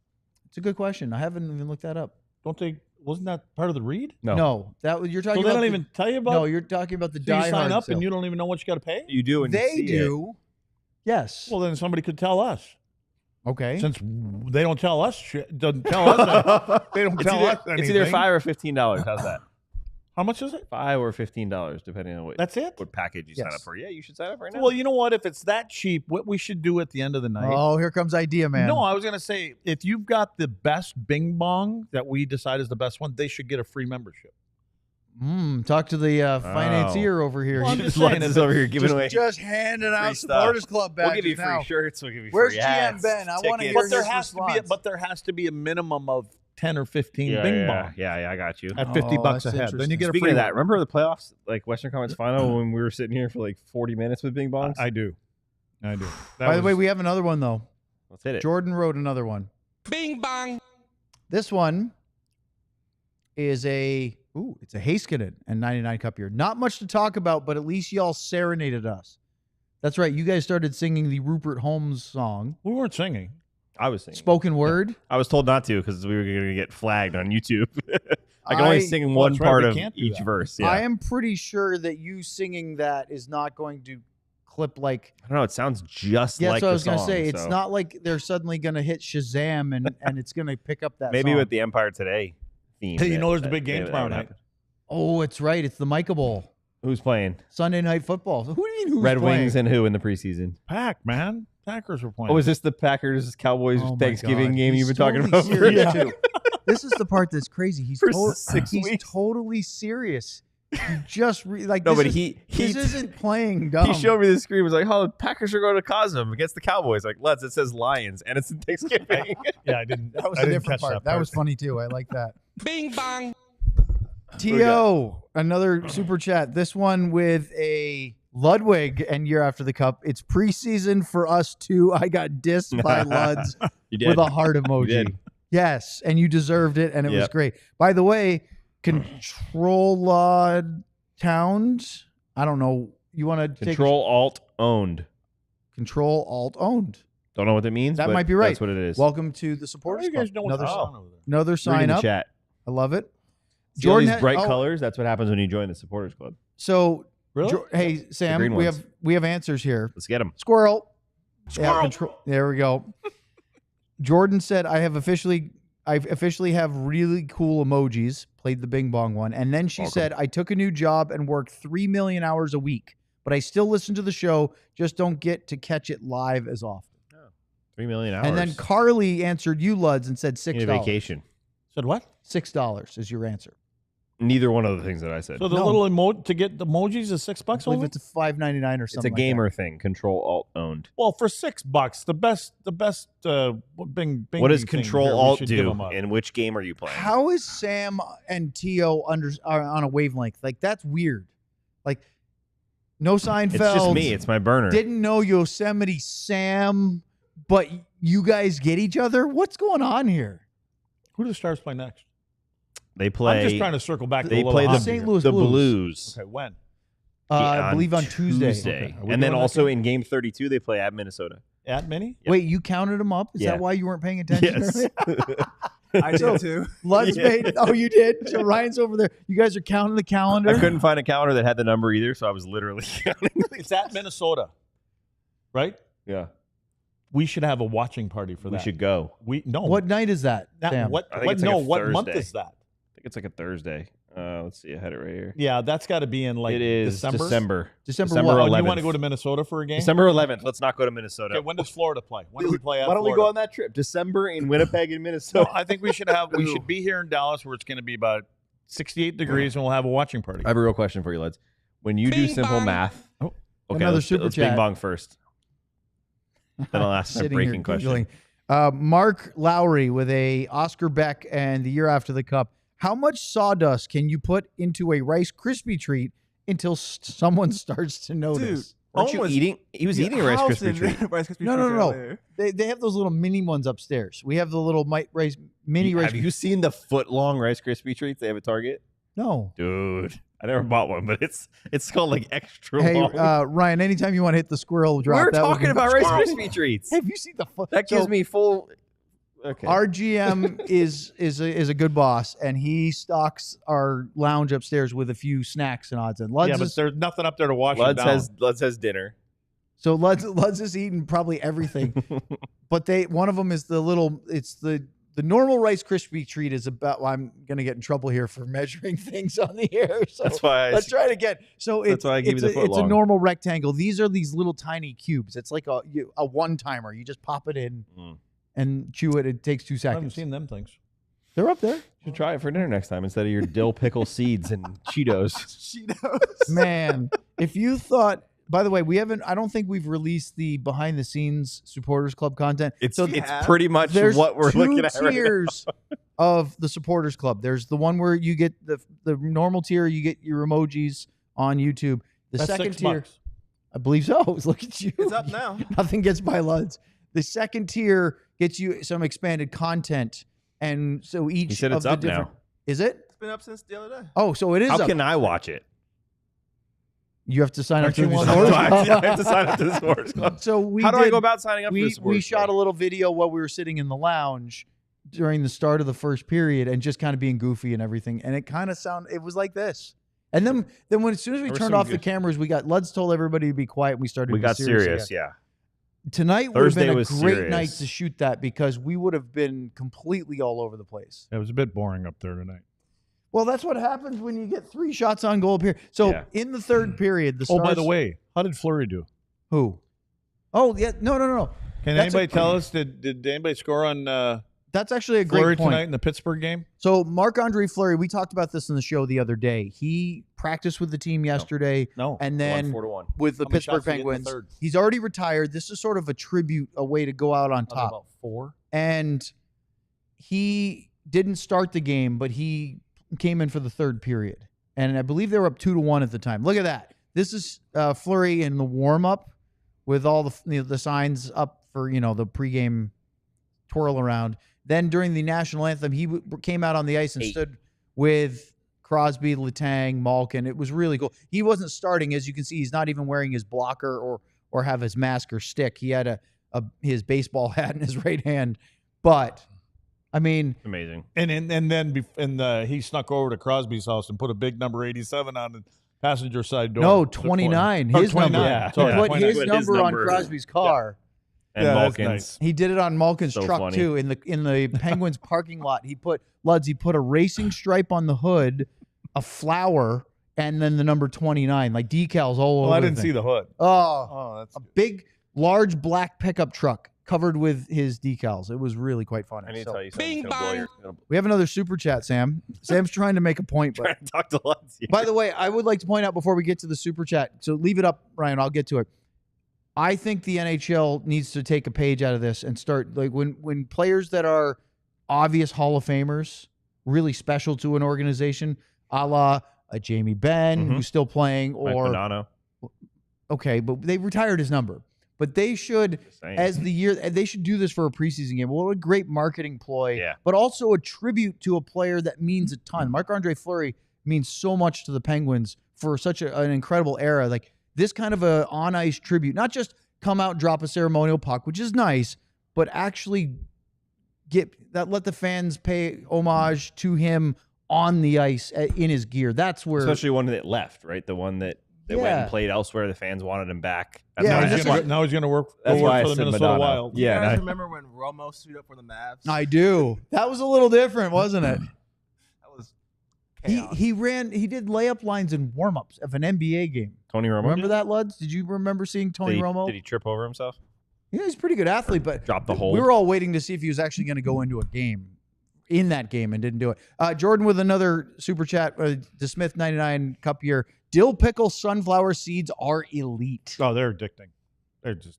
It's a good question. I haven't even looked that up. Wasn't that part of the read? No, that you're So talking they about. don't even tell you about. No, you're talking about the so you Die sign Hard up sale. and you don't even know what you got to pay. You do, and you They see do. Yes. Well, then somebody could tell us. Okay. Since they don't tell us shit, doesn't tell us. They don't It's tell either, us anything. it's either $5 or $15. How's that? How much is it? $5 or $15, depending on That's it. what package you sign Yes. up for. Yeah, you should sign up right now. Well, you know what? If it's that cheap, what we should do at the end of the night. Oh, here comes idea, man. No, I was gonna say if you've got the best Bing Bong that we decide is the best one, they should get a free membership. Talk to the financier over here. Well, I'm He just Just saying, is over here giving away. just handing out free stuff. Supporters Club badges We'll give you free now. shirts. We'll give you Where's free GM hats, Ben? I wanna tickets. hear But there his has to be. response. There has to be a minimum of 10 or 15 yeah, Bing yeah, Bong yeah, I got you. at $50 Oh, bucks that's a head. Then you interesting. get a Speaking free of that, one. remember the playoffs, like Western Conference Final, when we were sitting here for like 40 minutes with Bing Bongs? I do. That By the way, was- we have another one though. Let's hit it. Jordan wrote another one. Bing bong. This one is it's a Heiskanen and 99 Cup year. Not much to talk about, but at least y'all serenaded us. That's right. You guys started singing the Rupert Holmes song, we weren't singing. I was singing. spoken word. I was told not to because we were going to get flagged on YouTube. I can I- only sing Well, one that's right, part we of can't do each that. verse. Yeah. I am pretty sure that you singing that is not going to clip like. I don't know. It sounds just Yeah, like that's what I the was going to song, say. It's so- not like they're suddenly going to hit Shazam and it's going to pick up that Maybe song. with the Empire Today theme. Hey, you that- know there's a that- big game that tomorrow would night. happen. Oh, it's right. It's the Micah Bowl. Who's playing? Sunday Night Football. So who do you mean who's Red playing? Wings and who in the preseason? Pack, man. Packers were playing. Oh, is this the Packers Cowboys Oh my Thanksgiving God. game He's you've been talking totally about? for- serious, too. This is the part that's crazy. He's, For 6 he's weeks. totally serious. He just like No, this but is- he this isn't playing dumb. he showed me the screen. Was like, "Oh, the Packers are going to Cosm against the Cowboys." Like, let's. It says Lions, and it's in Thanksgiving. Yeah, I didn't. That was I a didn't different catch part. That was funny too. I like that. Bing bong. T.O. Another super chat. This one with a Ludwig and year after the cup. It's preseason for us too. I got dissed by Luds You did. with a heart emoji. did. Yes, and you deserved it, and it was Yep. great. By the way, Control Towns. I don't know. You want to take Control Alt owned. Control Alt owned. Don't know what that means. That but might be right. That's what it is. Welcome to the How supporters do you guys club. know what's Another, going on over there? another Read in sign the up. chat. I love it. See all these had- bright oh, colors. That's what happens when you join the supporters club. So, Really? hey Sam, green we ones. have answers here. Let's get them. Squirrel. Squirrel. There we go. Jordan said, I officially have really cool emojis. Played the Bing Bong one. And then she Welcome. said, I took a new job and work 3 million hours a week, but I still listen to the show, just don't get to catch it live as often. 3 million hours. And then Carly answered you, Luds, and said You need $6. a vacation. Said what? $6 is your answer. Neither one of the things that I said. So the No. little emoji to get the emojis is $6 I believe only. it's $5.99 or it's something. a like gamer thing. Control Alt owned. Well, for $6, the best Bing. What does thing Control here, we Alt should give do? 'em a- And which game are you that. playing? How is Sam and T.O. are on a wavelength? Like, that's weird. Like, no Seinfeld. It's just me. It's my burner. Didn't know Yosemite Sam, but you guys get each other? What's going on here? Who do the Stars play next? They play. I'm just trying to circle back. They to play the St. Louis the Blues. Blues. Okay, when? I believe on Tuesday. Okay. Are we And then doing that also game? in game 32, they play at Minnesota. At Mini? Yep. Wait, you counted them up? Is Yeah. that why you weren't paying attention? Yes. I So- did too. Lutz Yeah. made. Oh, you did. So Ryan's over there. You guys are counting the calendar. I couldn't find a calendar that had the number either, so I was literally counting. It's at Minnesota, right? Yeah. We should have a watching party for We that. should go. No. What night is that, That, Sam? what? I think What? it's like No. a What month Thursday. is that? I think it's like a Thursday. Let's see. I had it right here. Yeah, that's got to be in like It is December. December December 11th. what? Oh, you want to go to Minnesota for a game? December 11th. Let's not go to Minnesota. Okay, when does Florida play? When do we play at Why don't we Florida? go on that trip? December in Winnipeg and So Minnesota. I think we should be here in Dallas where it's going to be about 68 degrees and we'll have a watching party. I have a real question for you, lads. When you do Bing simple bong. math, Oh, okay, another let's super bing chat. bong first. Then I'll ask a Sitting here breaking question. Googling. Mark Lowry with a Oscar Beck and the year after the cup. How much sawdust can you put into a Rice Krispie treat until someone starts to notice? Weren't you eating? He was eating a Rice Krispie treat. Rice Krispie No, treats no. earlier. They have those little mini ones upstairs. We have the little Rice mini Rice. Have you seen the foot-long Rice Krispie treats they have at Target? No. Dude, I never bought one, but it's called like extra Hey, long. Ryan, anytime you want to hit the squirrel drop, We're that would talking be- about Rice Krispie treats. Have you seen the That gives me full. Okay. Our GM is a good boss, and he stocks our lounge upstairs with a few snacks and odds and yeah, Luds. but there's nothing up there to wash it Luds down. has dinner. So Luds has eaten probably everything, but one of them is the little. It's the normal Rice Krispie treat is about. Well, I'm gonna get in trouble here for measuring things on the air. So That's why. let's try it again. So That's why I gave you the foot it's a long. normal rectangle. These are these little tiny cubes. It's like a one timer. You just pop it in and chew it. It takes 2 I haven't seconds. seen them things. They're up there. You should try it for dinner next time instead of your dill pickle seeds and Cheetos. Cheetos. Man, if you thought, by the way, I don't think we've released the behind the scenes supporters club content. It's So it's Yeah. pretty much there's what we're two looking at right now. tiers of the supporters club. There's the one where you get the normal tier, you get your emojis on YouTube. The That's second $6. tier, I believe so. Look at you. It's up now. Nothing gets by Luds. The second tier gets you some expanded content. And so each He said of it's the up different. now. Is it? It's been up since the other day. Oh, so it is How up. can I watch it? You have to sign up Aren't to you the one of supporters those? club. I have to sign up to the Sports Club. So we How do I did- go about signing up for the we Sports shot a Club? little video while we were sitting in the lounge during the start of the first period and just kind of being goofy and everything. And it kind of it was like this. And then as soon as we There was turned some off the good- cameras, Luds told everybody to be quiet and we started We to be got serious, again. yeah. Tonight would have Thursday been a was great serious. night to shoot that because we would have been completely all over the place. It was a bit boring up there tonight. Well, that's what happens when you get 3 shots on goal up here. So Yeah. in the third period, the Oh, by Stars- the way, how did Fleury do? who? Oh, yeah, no. Can That's anybody tell us? Did anybody score on That's actually a Fleury great point. tonight in the Pittsburgh game? So Marc-Andre Fleury, we talked about this in the show the other day. He practiced with the team yesterday, No. and then 4-1. with the How many Pittsburgh shots did he get in the Penguins. third? He's already retired. This is sort of a tribute, a way to go out on top. About 4. And he didn't start the game, but he came in for the third period. And I believe they were up 2-1 at the time. Look at that. This is Fleury in the warm-up with all the signs up for, the pregame twirl around. Then during the national anthem, he came out on the ice and stood with Crosby, Letang, Malkin. It was really cool. He wasn't starting. As you can see, he's not even wearing his blocker or have his mask or stick. He had his baseball hat in his right hand. But, I mean, Amazing. And then he snuck over to Crosby's house and put a big number 87 on the passenger side door. no, 29. Or His 29. number. Yeah, Sorry, He put 29. his Put his number on number. Crosby's car. And Yeah, that's Malkin's. nice. He did it on Malkin's So truck funny. too. In the Penguins parking lot, he put a racing stripe on the hood, a flower, and then the number 29, like decals all over. Well, I didn't the see thing. the hood. Oh, Oh, that's a big, large black pickup truck covered with his decals. It was really quite funny. I need to So, tell you something. Bing It's gonna blow bong. your- we have another super chat, Sam. Sam's trying to make a point, but Trying to talk to Luds here. by the way, I would like to point out before we get to the super chat. So leave it up, Ryan. I'll get to it. I think the NHL needs to take a page out of this and start like when players that are obvious Hall of Famers, really special to an organization, a la a Jamie Benn, Mhm. who's still playing, Mike or Bonanno. okay, but they retired his number. But they should, Just saying. as the year, they should do this for a preseason game. What a great marketing ploy, Yeah. but also a tribute to a player that means a ton. Marc-Andre Fleury means so much to the Penguins for such an incredible era. Like this kind of a on-ice tribute, not just come out, drop a ceremonial puck, which is nice, but actually let the fans pay homage to him on the ice in his gear. That's where, Especially one that left, right? The one that went Yeah. and played elsewhere. The fans wanted him back. That's Yeah, why Now I he's that's asked- gonna, now he's going to work, That's go work why I for the said Minnesota Madonna. Wild. Yeah, You guys and I- remember when Romo suited up for the Mavs? I do. That was a little different, wasn't it? That was Chaos. He did layup lines and warm-ups of an NBA game. Tony Romo. Remember that, Luds? Did you remember seeing Tony Romo? Did he trip over himself? Yeah, he's a pretty good athlete, but Drop the hold. we were all waiting to see if he was actually going to go into a game in that game and didn't do it. Jordan with another super chat. The Smith 99 Cup year. Dill pickle sunflower seeds are elite. Oh, they're addicting. They're just.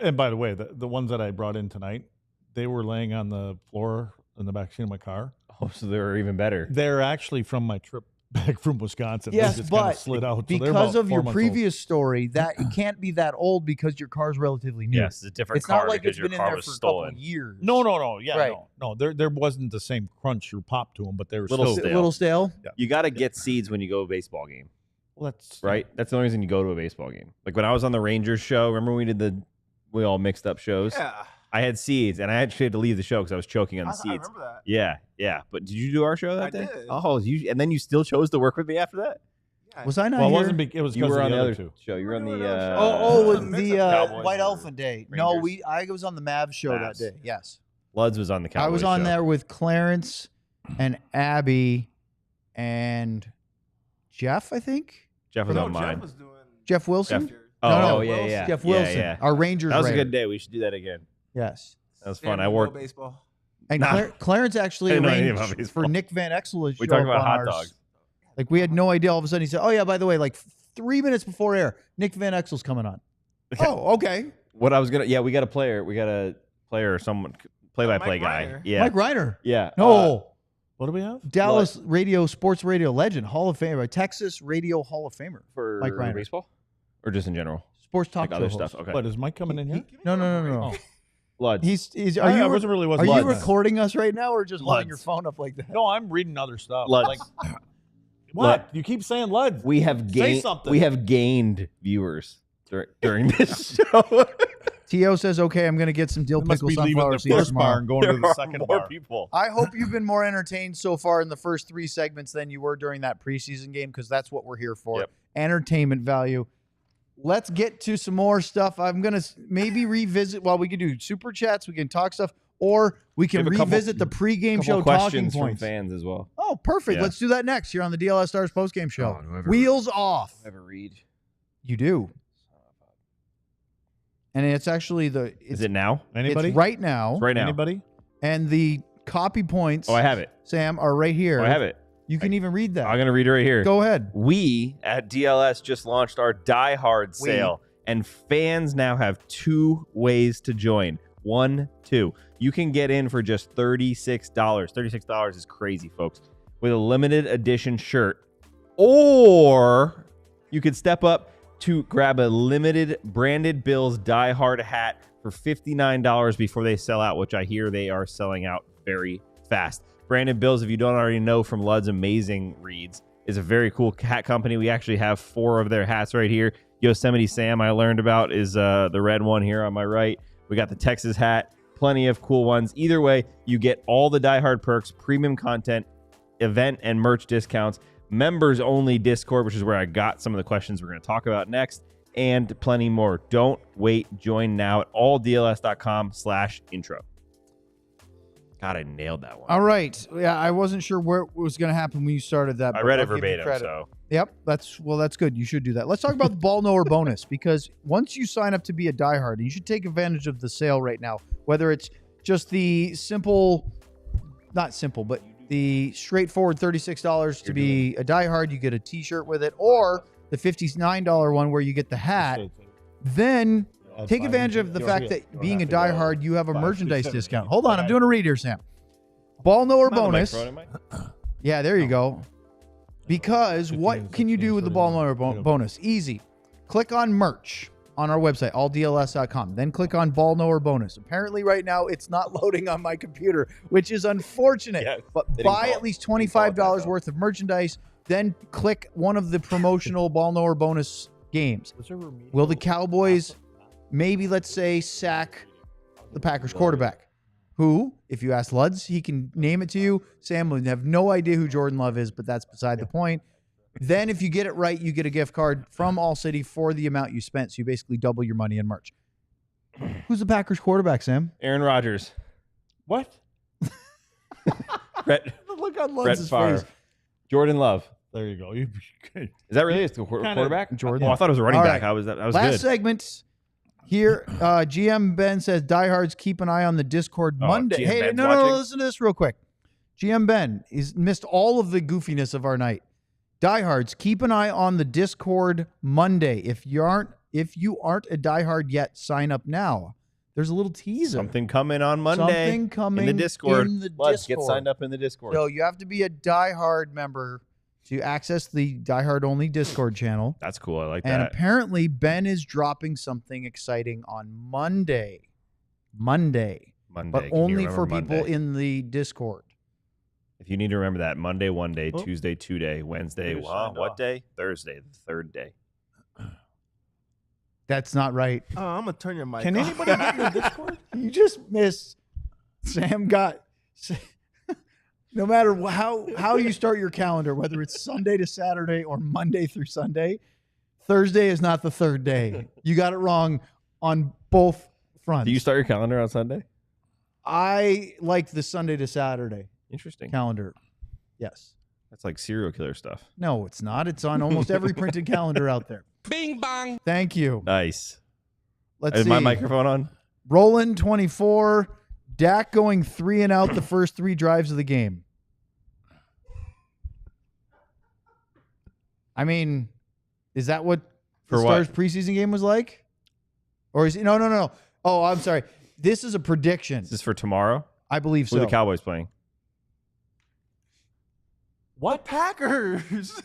And by the way, the ones that I brought in tonight, they were laying on the floor in the backseat of my car. Oh, so they were even better. They're actually from my trip back from Wisconsin. Yes, they just kinda but slid out. So they're because about of 4 your months previous story, that it can't be that old because your car's relatively new. Yes, it's a different It's car not like because it's your been in car there was for a stolen. couple years. old. No. Yeah, Right. no. There wasn't the same crunch or pop to them, but they were Little still. stale. A little stale. You got to get seeds when you go to a baseball game, Well, that's right? That's the only reason you go to a baseball game. Like when I was on the Rangers show, remember when we all mixed up shows? Yeah. I had seeds, and I actually had to leave the show because I was choking on the I seeds. remember that. Yeah. But did you do our show that I day? did. Oh, and then you still chose to work with me after that? Yeah. Was I not Well, it here? wasn't. It was You because were of on the the other other two. show. You were on We the. were on the Oh, the with mix the of Cowboys White and Elephant Day. No, Rangers. I was on the Mavs show Mavs. that day. Yes, Luds was on the Cowboys I was on show. there with Clarence and Abby and Jeff. I think Jeff was No, on Jeff mine. was doing. Jeff Wilson. Jeff- No, Oh, no, yeah. Jeff Yeah, Wilson, yeah. our Rangers. That was a writer. good day. We should do that again. Yes. That was Stand fun. I and wore. go baseball. And Nah. Clarence actually I didn't know anything arranged about for baseball. Nick Van Exel to We show talked up about on hot ours. dogs. Like we had no idea. All of a sudden he said, "Oh yeah, by the way, like 3 minutes before air, Nick Van Exel's coming on." Oh, okay. What I was gonna. Yeah, we got a player. We got a player or someone play-by-play Mike guy. Reiner. Yeah. Mike Reiner. Yeah. No. What do we have? Dallas radio, sports radio legend, Hall of Famer, Texas radio Hall of Famer, For Mike Reiner. baseball, or just in general, sports talk like show other host. stuff. Okay. What is Mike coming in here? No. Luds. He's. I Are wasn't really. you Luds. recording us right now, or just holding Luds. your phone up like that? No, I'm reading other stuff. Luds. Like, what? You keep saying Luds. we have Say gained. something. We have gained viewers during this show. T.O. says, "Okay, I'm going to get some dill They must pickle be leaving sunflower the seeds first bar tomorrow." and going to There the are second more bar. people. I hope you've been more entertained so far in the first 3 segments than you were during that preseason game, because that's what we're here for. Yep. Entertainment value. Let's get to some more stuff. I'm going to maybe revisit. Well, we can do super chats. We can talk stuff. Or we can We have a couple- revisit the pregame Couple show talking questions from points. fans as well. Oh, perfect. Yeah. Let's do that next here on the DLS Stars postgame show. Oh, do I ever- Wheels off. Have a read. You do. And it's actually Is it now? Anybody? It's right now. It's right now. Anybody? And the copy points, Oh, I have it. Sam, are right here. Oh, I have it. You can even read that. I'm gonna read it right here. Go ahead. We at DLS just launched our Die Hard sale, and fans now have 2 ways to join. 1, 2. You can get in for just $36. $36 is crazy, folks. With a limited edition shirt, or you could step up to grab a limited branded Bills Die Hard hat for $59 before they sell out, which I hear they are selling out very fast. Branded Bills, if you don't already know from Lud's amazing reads, is a very cool hat company. We actually have 4 of their hats right here. Yosemite Sam, I learned about, is the red one here on my right. We got the Texas hat, plenty of cool ones. Either way, you get all the Die Hard perks, premium content, event and merch discounts, members only Discord, which is where I got some of the questions we're going to talk about next, and plenty more. Don't wait. Join now at alldls.com/intro. God, I nailed that one. All right. Yeah, I wasn't sure where it was going to happen when you started that. I but read it I'll give you verbatim, credit. so Yep, that's good. You should do that. Let's talk about the ball knower bonus, because once you sign up to be a diehard, and you should take advantage of the sale right now, whether it's just the not simple, but the straightforward $36 to be a diehard, you get a t-shirt with it, or the $59 one where you get the hat. Then take advantage of the fact that being a diehard, you have a merchandise discount. Hold on, I'm doing a read here, Sam. Ball knower bonus. Yeah, there you go. Because what can you do with the ball knower bonus? Easy. Click on merch on our website, alldls.com. Then click on ball knower bonus. Apparently right now it's not loading on my computer, which is unfortunate. Yeah, but they didn't buy call at it. least They didn't call it that, $25 though. worth of merchandise. Then click one of the promotional ball knower bonus games. Will the Cowboys maybe, let's say, sack the Packers quarterback? Who, if you ask Luds, he can name it to you. Sam would have no idea who Jordan Love is, but that's beside the point. Then if you get it right, you get a gift card from ALLCITY for the amount you spent. So you basically double your money in merch. Who's the Packers quarterback, Sam? Aaron Rodgers. What? Brett Look on Brett Luds' Favre. face. Jordan Love. There you go. Is that really his quarterback? Jordan. Oh, I thought it was a running All back. right. That was Last good. segment here. GM Ben says, diehards, keep an eye on the Discord Oh, Monday. GM Hey, Ben's no, watching? listen to this real quick. GM Ben, he's missed all of the goofiness of our night. Diehards, keep an eye on the Discord Monday. If you aren't a diehard yet, sign up now. There's a little teaser. Something coming on Monday. Something coming in the Discord. in the Let's get Discord. signed up in the Discord. So you have to be a diehard member to access the diehard only Discord channel. That's cool. I like And that. apparently Ben is dropping something exciting on Monday. Monday. But Can you only remember for people Monday? in the Discord. If you need to remember that, Monday, 1 day, Oh. Tuesday, 2 day, Wednesday, You what signed off. day? Thursday, the 3rd day. That's not right. Oh, I'm gonna turn your mic. Can off. anybody get in the Discord? You just missed. Sam got. No matter how you start your calendar, whether it's Sunday to Saturday or Monday through Sunday, Thursday is not the third day. You got it wrong on both fronts. Do you start your calendar on Sunday? I like the Sunday to Saturday Interesting. calendar. Yes. That's like serial killer stuff. No, it's not. It's on almost every printed calendar out there. Bing bong. Thank you. Nice. Let's Is see. my microphone on? Roland 24. Dak going 3 and out the first 3 drives of the game. I mean, is that what the For what? Stars preseason game was like? Or is it no. Oh, I'm sorry. This is a prediction. Is this for tomorrow? I believe Who so. are the Cowboys playing? What Packers?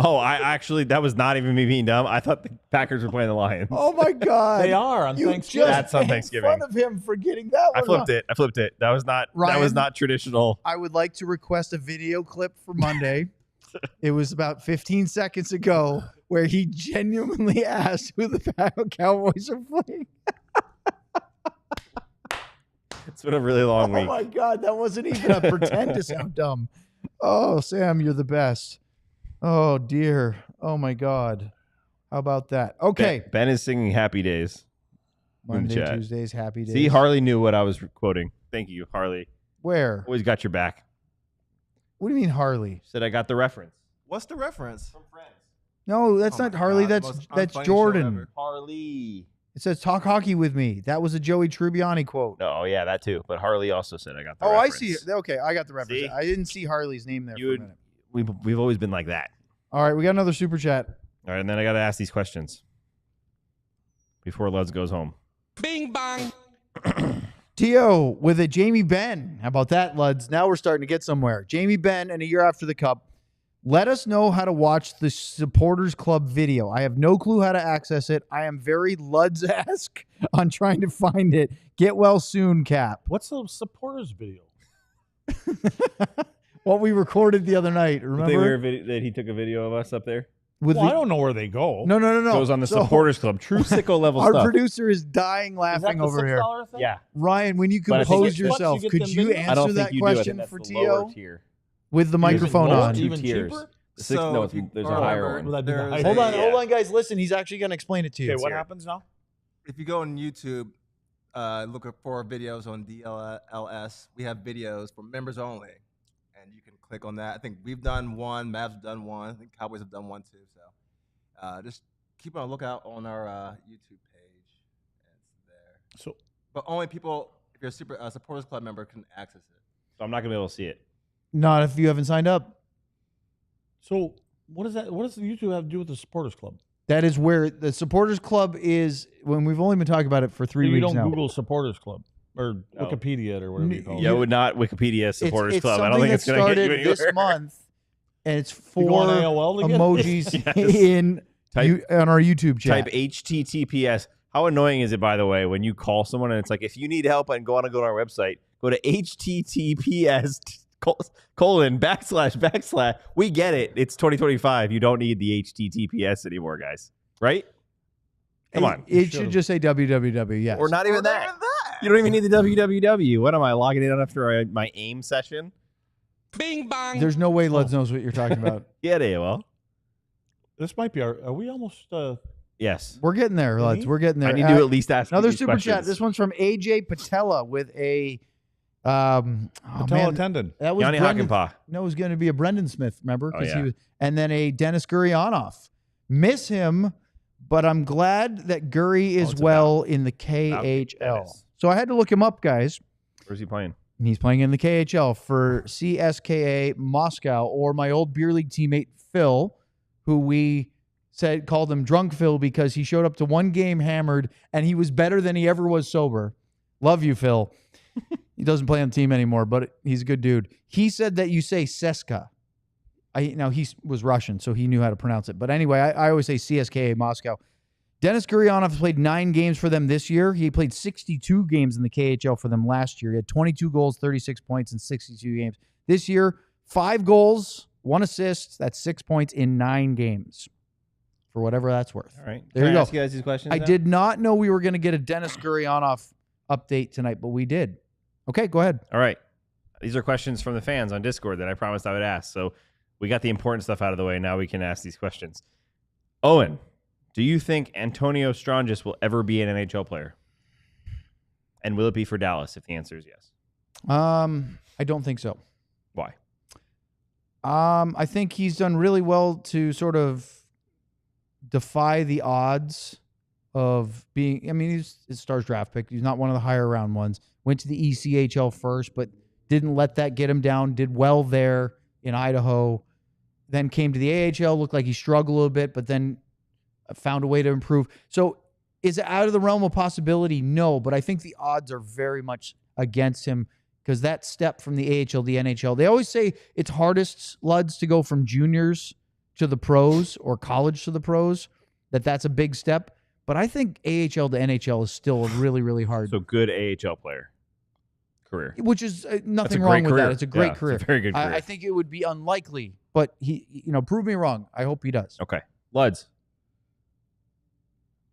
Oh, that was not even me being dumb. I thought the Packers were playing the Lions. Oh my God. They are on You Thanksgiving. just That's on made Thanksgiving. fun of him for getting that I one. flipped it. That was not Ryan? traditional. I would like to request a video clip for Monday. It was about 15 seconds ago where he genuinely asked who the Cowboys are playing. It's been a really long Oh week. my God, that wasn't even a pretend to sound dumb. Oh, Sam, you're the best. Oh dear. Oh my God. How about that? Okay. Ben is singing Happy Days. in the Monday, chat. Tuesdays, happy days. See, Harley knew what I was quoting. Thank you, Harley. Where? Always got your back. What do you mean Harley? Said I got the reference. What's the reference? From Friends. No, that's Oh not my Harley. God, That's most that's unfunny show Jordan. ever. Harley. It says talk hockey with me. That was a Joey Tribbiani quote. No, yeah, that too. But Harley also said I got the Oh, reference. I see. Okay, I got the reference. See? I didn't see Harley's name there You for a minute. We've always been like that. All right, we got another super chat. All right, and then I got to ask these questions before Luds goes home. Bing bong. Tio with a Jamie Benn. How about that, Luds? Now we're starting to get somewhere. Jamie Benn and a year after the Cup. Let us know how to watch the Supporters Club video. I have no clue how to access it. I am very Luds-esque on trying to find it. Get well soon, Cap. What's the supporters video? What we recorded the other night, remember? That he took a video of us up there? With Well, I the, don't know where they go. no. Goes on the So, Supporters Club. True sicko level Our stuff. producer is dying laughing over here. Thing? Yeah. Ryan, when you But I think compose it's- yourself, once you get could them you videos- I answer don't that think you do. I think question that's for the lower Tio tier. with the Is it microphone lower? on? Two Even tiers. cheaper? No, if you there's a higher remember, one. Would that be the there's higher Hold one? on, Yeah. hold on, guys. Listen, he's actually going to explain it to you. Okay, what here. happens now? If you go on YouTube, look for videos on DLS. We have videos for members only, and you can click on that. I think we've done one, Mavs have done one, I think Cowboys have done one too. So just keep on a lookout on our YouTube page. It's there, So but only people if you're a Supporters Club member can access it. So I'm not going to be able to see it. Not if you haven't signed up. So what does that? What does the YouTube have to do with the supporters club? That is where the Supporters Club is. When we've only been talking about it for 3 You weeks don't now. Google supporters club or No. Wikipedia it or whatever you call it. Yeah, would not Wikipedia Supporters it's Club. I don't something think it's that going to get you started anywhere. this month, and it's You go for on AOL to get it? emojis Yes. in Type- on our YouTube chat. Type HTTPS. How annoying is it, by the way, when you call someone and it's like, if you need help and go on our website, go to HTTPS // We get it. It's 2025. You don't need the HTTPS anymore, guys. Right? Come on. It should just say www. Yes. Or not even Or that. not even that. You don't even need the www. What am I logging in after my AIM session? Bing bong. There's no way Luds knows what you're talking about. Yeah, AOL. This might be our. Are we almost? Yes. We're getting there, Luds. We're getting there. I need to at least ask you Another these super chat. questions. This one's from AJ Patella with a Patella tendon. That was Yanni Brendan. Hakanpää. No, it was going to be a Brendan Smith, remember? Oh, yeah. And then a Dennis Gurianov. Miss him, but I'm glad that Guri is it's well in the about KHL. Dennis. So I had to look him up, guys. Where's he playing? He's playing in the KHL for CSKA Moscow, or my old beer league teammate Phil, who we called him Drunk Phil because he showed up to one game hammered and he was better than he ever was sober. Love you, Phil. He doesn't play on the team anymore, but he's a good dude. He said that you say Seska. Now, he was Russian, so he knew how to pronounce it. But anyway, I always say CSKA Moscow. Dennis Gurianov played 9 games for them this year. He played 62 games in the KHL for them last year. He had 22 goals, 36 points in 62 games. This year, 5 goals, 1 assist. That's 6 points in 9 games, for whatever that's worth. All right. There Can you I go. ask you guys these questions I now? did not know we were going to get a Dennis Gurianov update tonight, but we did. Okay, go ahead. All right. These are questions from the fans on Discord that I promised I would ask. So we got the important stuff out of the way. Now we can ask these questions. Owen, do you think Antonio Strangis will ever be an NHL player? And will it be for Dallas if the answer is yes? I don't think so. Why? I think he's done really well to sort of defy the odds of being. I mean, he's a Stars draft pick. He's not one of the higher round ones. Went to the ECHL first, but didn't let that get him down. Did well there in Idaho. Then came to the AHL. Looked like he struggled a little bit, but then found a way to improve. So is it out of the realm of possibility? No, but I think the odds are very much against him because that step from the AHL to the NHL, they always say it's hardest, Luds, to go from juniors to the pros or college to the pros, that's a big step. But I think AHL to NHL is still really, really hard. So good AHL player career. Which is nothing a wrong great with career. that. It's a great Yeah, career. it's a very good career. I think it would be unlikely, but he, prove me wrong. I hope he does. Okay. Luds,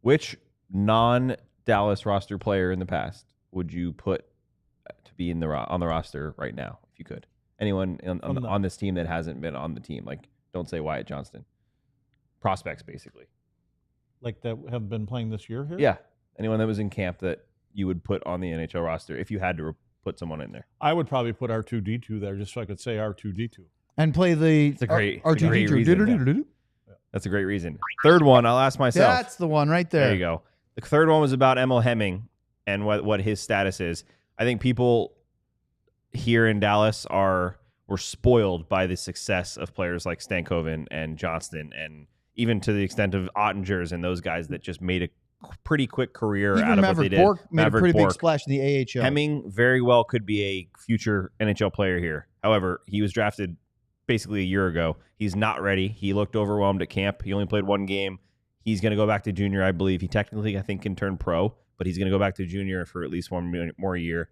which non-Dallas roster player in the past would you put to be on the roster right now, if you could? Anyone on this team that hasn't been on the team? Like, don't say Wyatt Johnston. Prospects, basically. Like that have been playing this year here? Yeah. Anyone that was in camp that you would put on the NHL roster if you had to put someone in there? I would probably put R2D2 there just so I could say R2D2. And play the It's a great R2D2. reason. That's a great reason. Third one, I'll ask myself. That's the one right there. There you go. The third one was about Emil Hemming and what his status is. I think people here in Dallas were spoiled by the success of players like Stankoven and Johnston, and even to the extent of Ottingers and those guys that just made a pretty quick career Even out of Maverick what they did. Bork made Maverick a pretty Bork. big splash in the AHL. Hemming very well could be a future NHL player here. However, he was drafted basically a year ago. He's not ready. He looked overwhelmed at camp. He only played 1 game. He's going to go back to junior, I believe. He technically, I think, can turn pro, but he's going to go back to junior for at least 1 more year.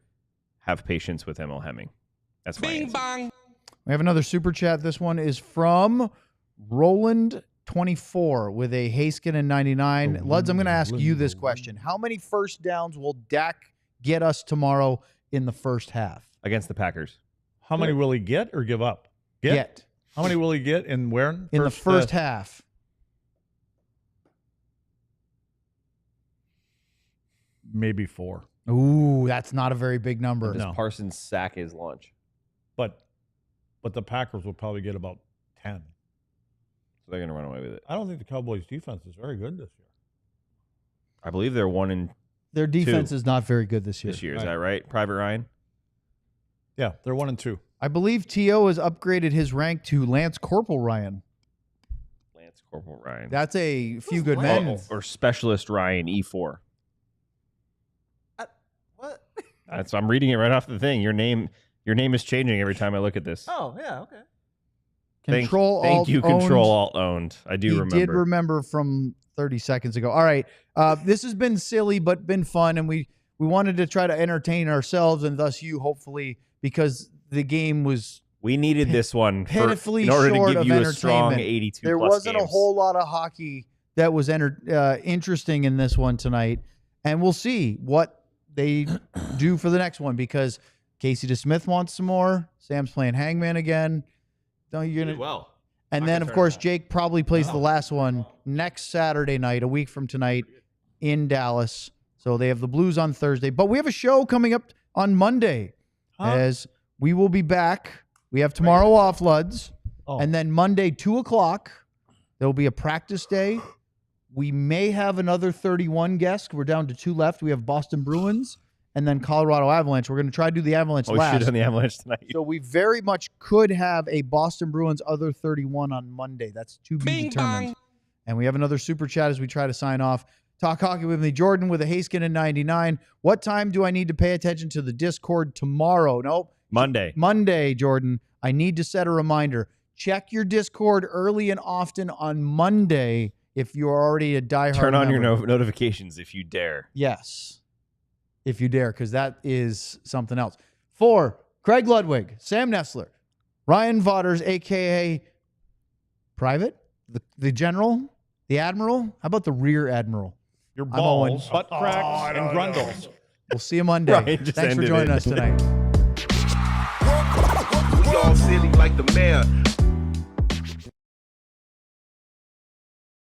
Have patience with Emil Hemming. That's my Bing answer. bang. We have another super chat. This one is from Roland24 with a Haskin 99. Luds, I'm going to ask you this question. How many first downs will Dak get us tomorrow in the first half? Against the Packers. How many will he get or give up? Get. How many will he get and where? In the first half. Maybe 4. Ooh, that's not a very big number. Does No. Parsons sack his lunch? But the Packers will probably get about 10. So they're going to run away with it. I don't think the Cowboys' defense is very good this year. I believe they're 1-2 Their defense is not very good this year. this year. Is that right, Private Ryan? Yeah, they're 1-2. I believe T.O. has upgraded his rank to Lance Corporal Ryan. Lance Corporal Ryan. That's a few good Lance? men. Or Specialist Ryan E4. What? I'm reading it right off the thing. Your name is changing every time I look at this. Oh, yeah, okay. Control Thank Alt you, owned. Control Alt owned. I do He remember. did remember from 30 seconds ago. All right. This has been silly, but been fun. And we wanted to try to entertain ourselves and thus you, hopefully, because the game was We needed this one pitifully in order to short give of you a strong entertainment. 82 There plus wasn't games. a whole lot of hockey that was interesting in this one tonight. And we'll see what they do for the next one because Casey DeSmith wants some more. Sam's playing Hangman again. You're gonna, well. and then, of course, Jake probably plays the last one next Saturday night, a week from tonight in Dallas. So they have the Blues on Thursday. But we have a show coming up on Monday. as we will be back. We have tomorrow off, Luds. Oh. And then Monday, 2 o'clock, there will be a practice day. We may have another 31 guest. We're down to 2 left. We have Boston Bruins and then Colorado Avalanche. We're going to try to do the Avalanche We should last. have done the Avalanche tonight. So we very much could have a Boston Bruins other 31 on Monday. That's to be Bing determined. bong. And we have another super chat as we try to sign off. Talk hockey with me, Jordan, with a Haskin in 99. What time do I need to pay attention to the Discord tomorrow? Nope. Monday, Jordan. I need to set a reminder. Check your Discord early and often on Monday if you're already a diehard Turn on member. your notifications if you dare. Yes. If you dare, because that is something else. For Craig Ludwig, Sam Nessler, Ryan Vaughters, a.k.a. Private, the General, the Admiral. How about the Rear Admiral? Your I'm Owen. balls, butt cracks, and grundles. We'll see you Monday. Ryan just Thanks for ended joining it. us tonight. We all silly like the mayor.